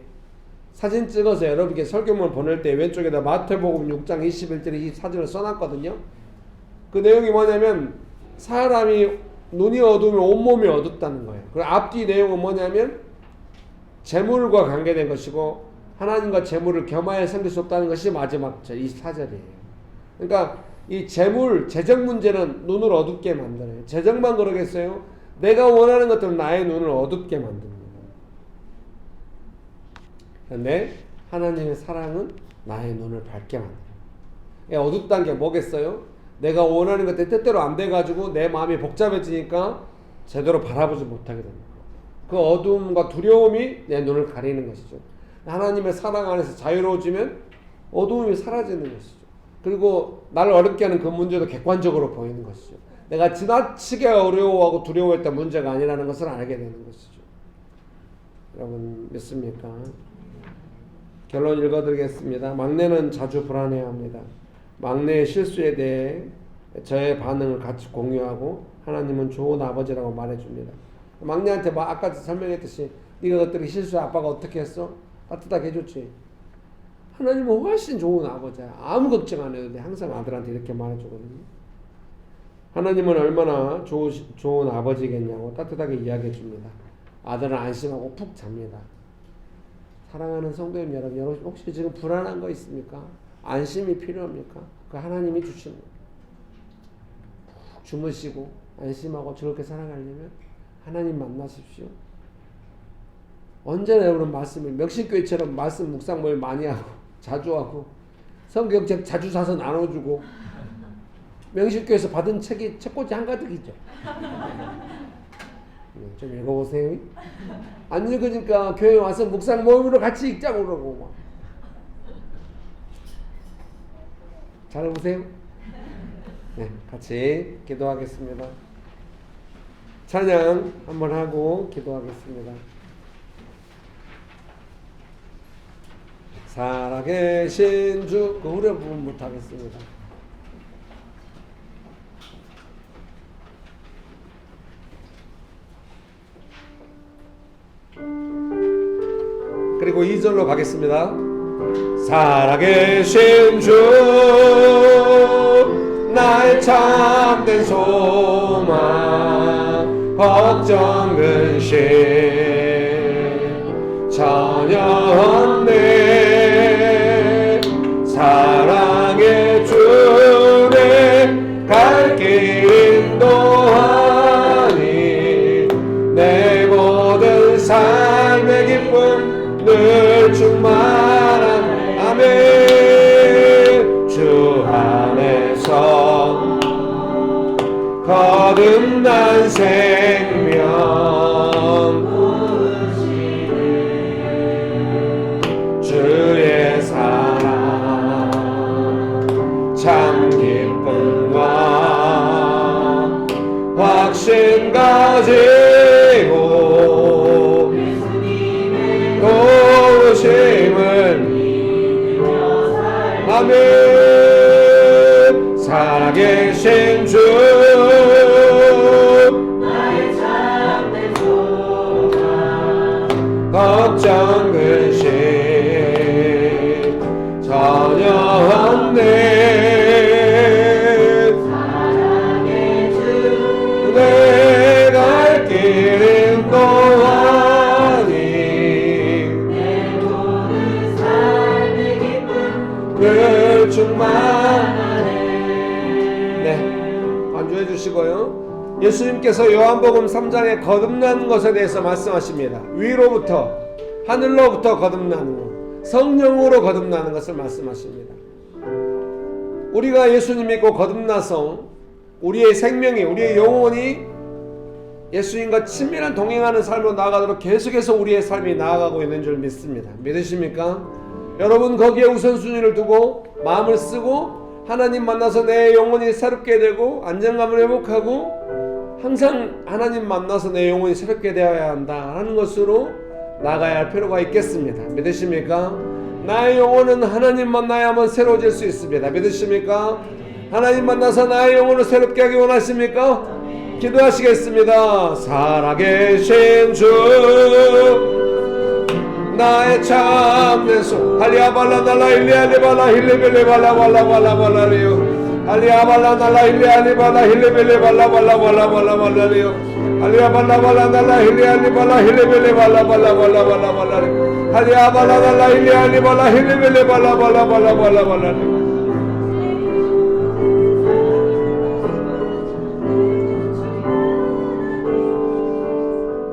사진 찍어서 여러분께 설교문을 보낼 때 왼쪽에다 마태복음 6장 21절 24절을 써놨거든요. 그 내용이 뭐냐면 사람이 눈이 어두우면 온몸이 어둡다는 거예요. 그리고 앞뒤 내용은 뭐냐면 재물과 관계된 것이고 하나님과 재물을 겸하여 섬길 수 없다는 것이 마지막 절 24절이에요. 그러니까 이 재정 문제는 눈을 어둡게 만들어요. 재정만 그러겠어요? 내가 원하는 것들은 나의 눈을 어둡게 만듭니다. 그런데 하나님의 사랑은 나의 눈을 밝게 만들어요. 어둡다는 게 뭐겠어요? 내가 원하는 것들 뜻대로 안 돼가지고 내 마음이 복잡해지니까 제대로 바라보지 못하게 됩니다. 그 어두움과 두려움이 내 눈을 가리는 것이죠. 하나님의 사랑 안에서 자유로워지면 어두움이 사라지는 것이죠. 그리고 나를 어렵게 하는 그 문제도 객관적으로 보이는 것이죠. 내가 지나치게 어려워하고 두려워했던 문제가 아니라는 것을 알게 되는 것이죠. 여러분 믿습니까? 결론 읽어드리겠습니다. 막내는 자주 불안해합니다. 막내의 실수에 대해 저의 반응을 같이 공유하고 하나님은 좋은 아버지라고 말해줍니다. 막내한테 아까 설명했듯이 네가 그때 실수해 아빠가 어떻게 했어? 따뜻하게 해줬지. 하나님은 훨씬 좋은 아버지야. 아무 걱정 안 해도 돼. 항상 아들한테 이렇게 말해주거든요. 하나님은 얼마나 좋은 아버지겠냐고 따뜻하게 이야기해 줍니다. 아들은 안심하고 푹 잡니다. 사랑하는 성도님 여러분, 혹시 지금 불안한 거 있습니까? 안심이 필요합니까? 그 하나님이 주시는 거예요. 주무시고 안심하고 즐겁게 살아가려면 하나님 만나십시오. 언제나 여러분 말씀을 명신교회처럼 말씀 묵상 모임 많이 하고 자주 하고 성경책 자주 사서 나눠주고 명신교회에서 받은 책이 책꽂이 한가득이죠. 좀 읽어보세요. 안 읽으니까 교회 와서 묵상 모임으로 같이 읽자고 그러고 잘 보세요. 네, 같이 기도하겠습니다. 찬양 한번 하고 기도하겠습니다. 살아계신 주, 그 후렴 부분부터 하겠습니다. 그리고 2절로 가겠습니다. 살아계신 주, 나의 참된 소망, 걱정 근심 전혀 없네. 사랑의 주내 갈 길 인도하니 내 모든 삶의 기쁨 늘 충만한 아멘. 주 안에서 거듭난 생명 주의 사랑 참 기쁨과 확신 가지고 도우심을 아멘. 살아계신 주, 나의 참된 소망, 걱정 근심 전혀 없네. 사랑의 주, 내 갈 길 인도하니 내 모든 삶의 기쁨 늘 충만하네. 네, 반주해 주시고요. 예수님께서 요한복음 3장에 거듭나는 것에 대해서 말씀하십니다. 위로부터 하늘로부터 거듭나는 것, 성령으로 거듭나는 것을 말씀하십니다. 우리가 예수님 믿고 거듭나서 우리의 생명이, 우리의 영혼이 예수님과 친밀한 동행하는 삶으로 나아가도록 계속해서 우리의 삶이 나아가고 있는 줄 믿습니다. 믿으십니까? 여러분 거기에 우선순위를 두고 마음을 쓰고 하나님 만나서 내 영혼이 새롭게 되고 안정감을 회복하고 항상 하나님 만나서 내 영혼이 새롭게 되어야 한다라는 것으로 나가야 할 필요가 있겠습니다. 믿으십니까? 나의 영혼은 하나님 만나야만 새로워질 수 있습니다. 믿으십니까? 하나님 만나서 나의 영혼을 새롭게 하기 원하십니까? 기도하시겠습니다. 살아계신 주, 나의 참된 소 할리아발라 날라 일리알리발라 힐리빌리발라 발라발라발라리요 할리아발라 날라 일리알리발라 힐리빌리발라 발라발라발라발라리요 할리아발라발라 날라 일리알리발라 힐리빌리발라 발라발라발라발라리 할리아발라 날라 일리알리발라 힐리빌리발라 발라발라발라발라리.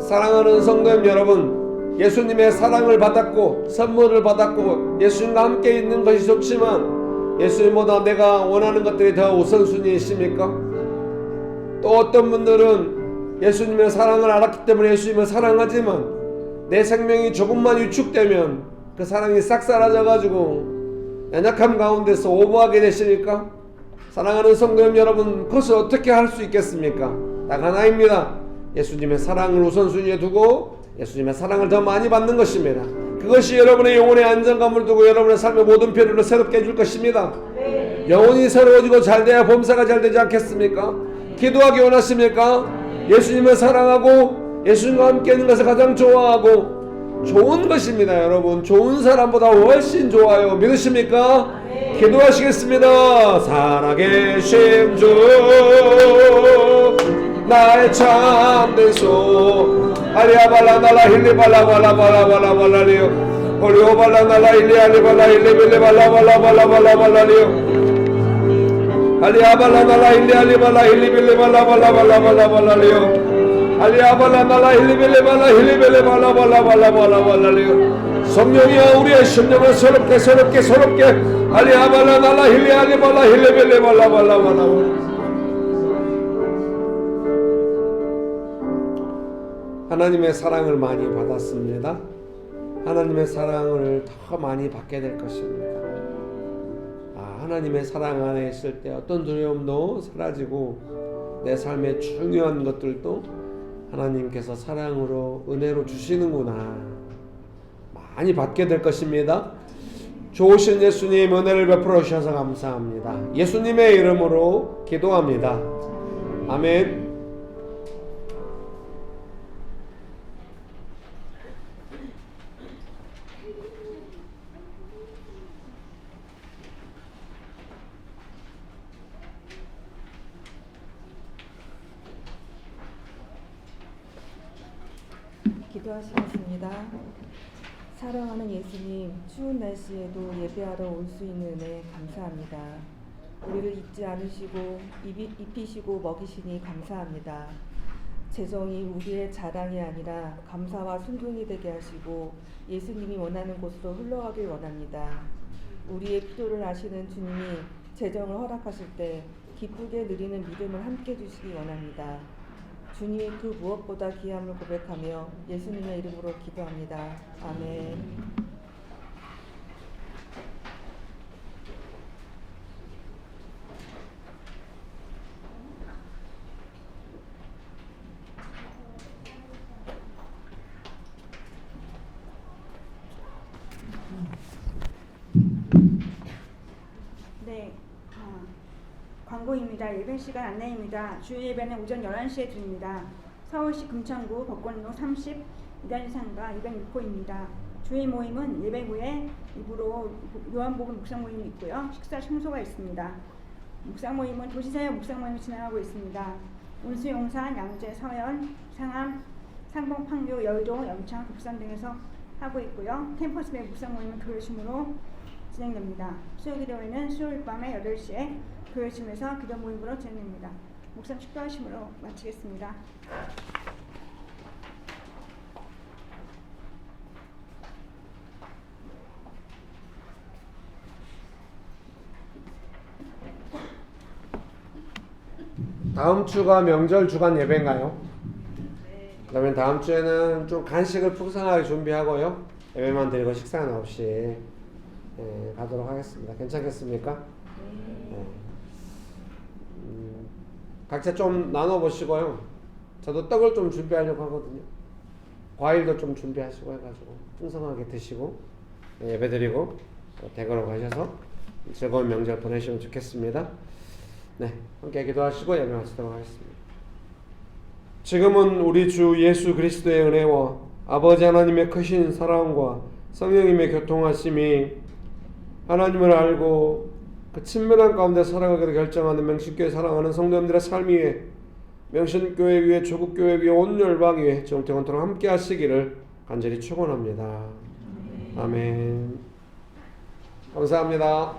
사랑하는 성도님 여러분, 예수님의 사랑을 받았고 선물을 받았고 예수님과 함께 있는 것이 좋지만 예수님보다 내가 원하는 것들이 더 우선순위이십니까? 또 어떤 분들은 예수님의 사랑을 알았기 때문에 예수님을 사랑하지만 내 생명이 조금만 위축되면 그 사랑이 싹 사라져가지고 연약함 가운데서 오버하게 되시니까? 사랑하는 성도님 여러분, 그것을 어떻게 할 수 있겠습니까? 딱 하나입니다. 예수님의 사랑을 우선순위에 두고 예수님의 사랑을 더 많이 받는 것입니다. 그것이 여러분의 영혼의 안정감을 두고 여러분의 삶의 모든 필요를 새롭게 해줄 것입니다. 영혼이 새로워지고 잘돼야 범사가 잘 되지 않겠습니까? 기도하기 원하십니까? 예수님을 사랑하고 예수님과 함께 있는 것을 가장 좋아하고 좋은 것입니다. 여러분, 좋은 사람보다 훨씬 좋아요. 믿으십니까? 기도하시겠습니다. 살아계신 주, 나의 참된 소 할리아발라 날라 힐리발라 발라발라발라발라리요 홀리오발라 날라 일리알리발라 일리빌리발라 발라발라발라발라리요 알리아발라달라 일리 알리발라 일리빌리발라 발라발라발라발라발라리오 알리아발라달라 일리빌리발라 일리빌리발라 발라발라발라발라리오 성령이여 우리의 심령을 새롭게 알리아발라달라 일리 알리발라 일리빌리발라 발라발라발라 하나님의 사랑을 많이 받았습니다. 하나님의 사랑을 더 많이 받게 될 것입니다. 하나님의 사랑 안에 있을 때 어떤 두려움도 사라지고 내 삶의 중요한 것들도 하나님께서 사랑으로 은혜로 주시는구나 많이 받게 될 것입니다. 좋으신 예수님 은혜를 베풀어 주셔서 감사합니다. 예수님의 이름으로 기도합니다. 아멘. 기도하시겠습니다. 사랑하는 예수님, 추운 날씨에도 예배하러 올 수 있는 은혜 감사합니다. 우리를 잊지 않으시고 입히시고 먹이시니 감사합니다. 재정이 우리의 자랑이 아니라 감사와 순종이 되게 하시고 예수님이 원하는 곳으로 흘러가길 원합니다. 우리의 필요를 아시는 주님이 재정을 허락하실 때 기쁘게 누리는 믿음을 함께 주시기 원합니다. 주님이 그 무엇보다 귀함을 고백하며 예수님의 이름으로 기도합니다. 아멘. 네, 광고입니다. 예배 시간 안내입니다. 주일 예배는 오전 11시에 드립니다. 서울시 금천구 법권로 30 이단상가 206호입니다. 주일 모임은 예배 후에 입으로 요한복음 묵상 모임이 있고요. 식사 청소가 있습니다. 묵상 모임은 도시사역 묵상 모임을 진행하고 있습니다. 운수, 용산, 양재, 서현, 상암, 상봉, 판교, 여의도, 영창, 북산 등에서 하고 있고요. 캠퍼스 내 묵상 모임은 교회심으로 진행됩니다. 수요기도회는 수요일 밤에 8시에 교회심에서 기도 모임으로 진행됩니다. 묵상 축도하심으로 마치겠습니다. 다음 주가 명절 주간 예배인가요? 그러면 다음 주에는 좀 간식을 풍성하게 준비하고요. 예배만 드리고 식사는 없이 가도록 하겠습니다. 괜찮겠습니까? 네. 각자 좀 나눠보시고요. 저도 떡을 좀 준비하려고 하거든요. 과일도 좀 준비하시고 해가지고 풍성하게 드시고 예배드리고 댁으로 가셔서 즐거운 명절 보내시면 좋겠습니다. 네, 함께 기도하시고 예배 마치도록 하겠습니다. 지금은 우리 주 예수 그리스도의 은혜와 아버지 하나님의 크신 사랑과 성령님의 교통하심이 하나님을 알고 그 친밀한 가운데 살아가기를 결정하는 명신교회 사랑하는 성도님들의 삶 위에 명신교회 위에 조국교회 위에 온 열방 위에 영원토록 함께 하시기를 간절히 축원합니다. 아멘. 감사합니다.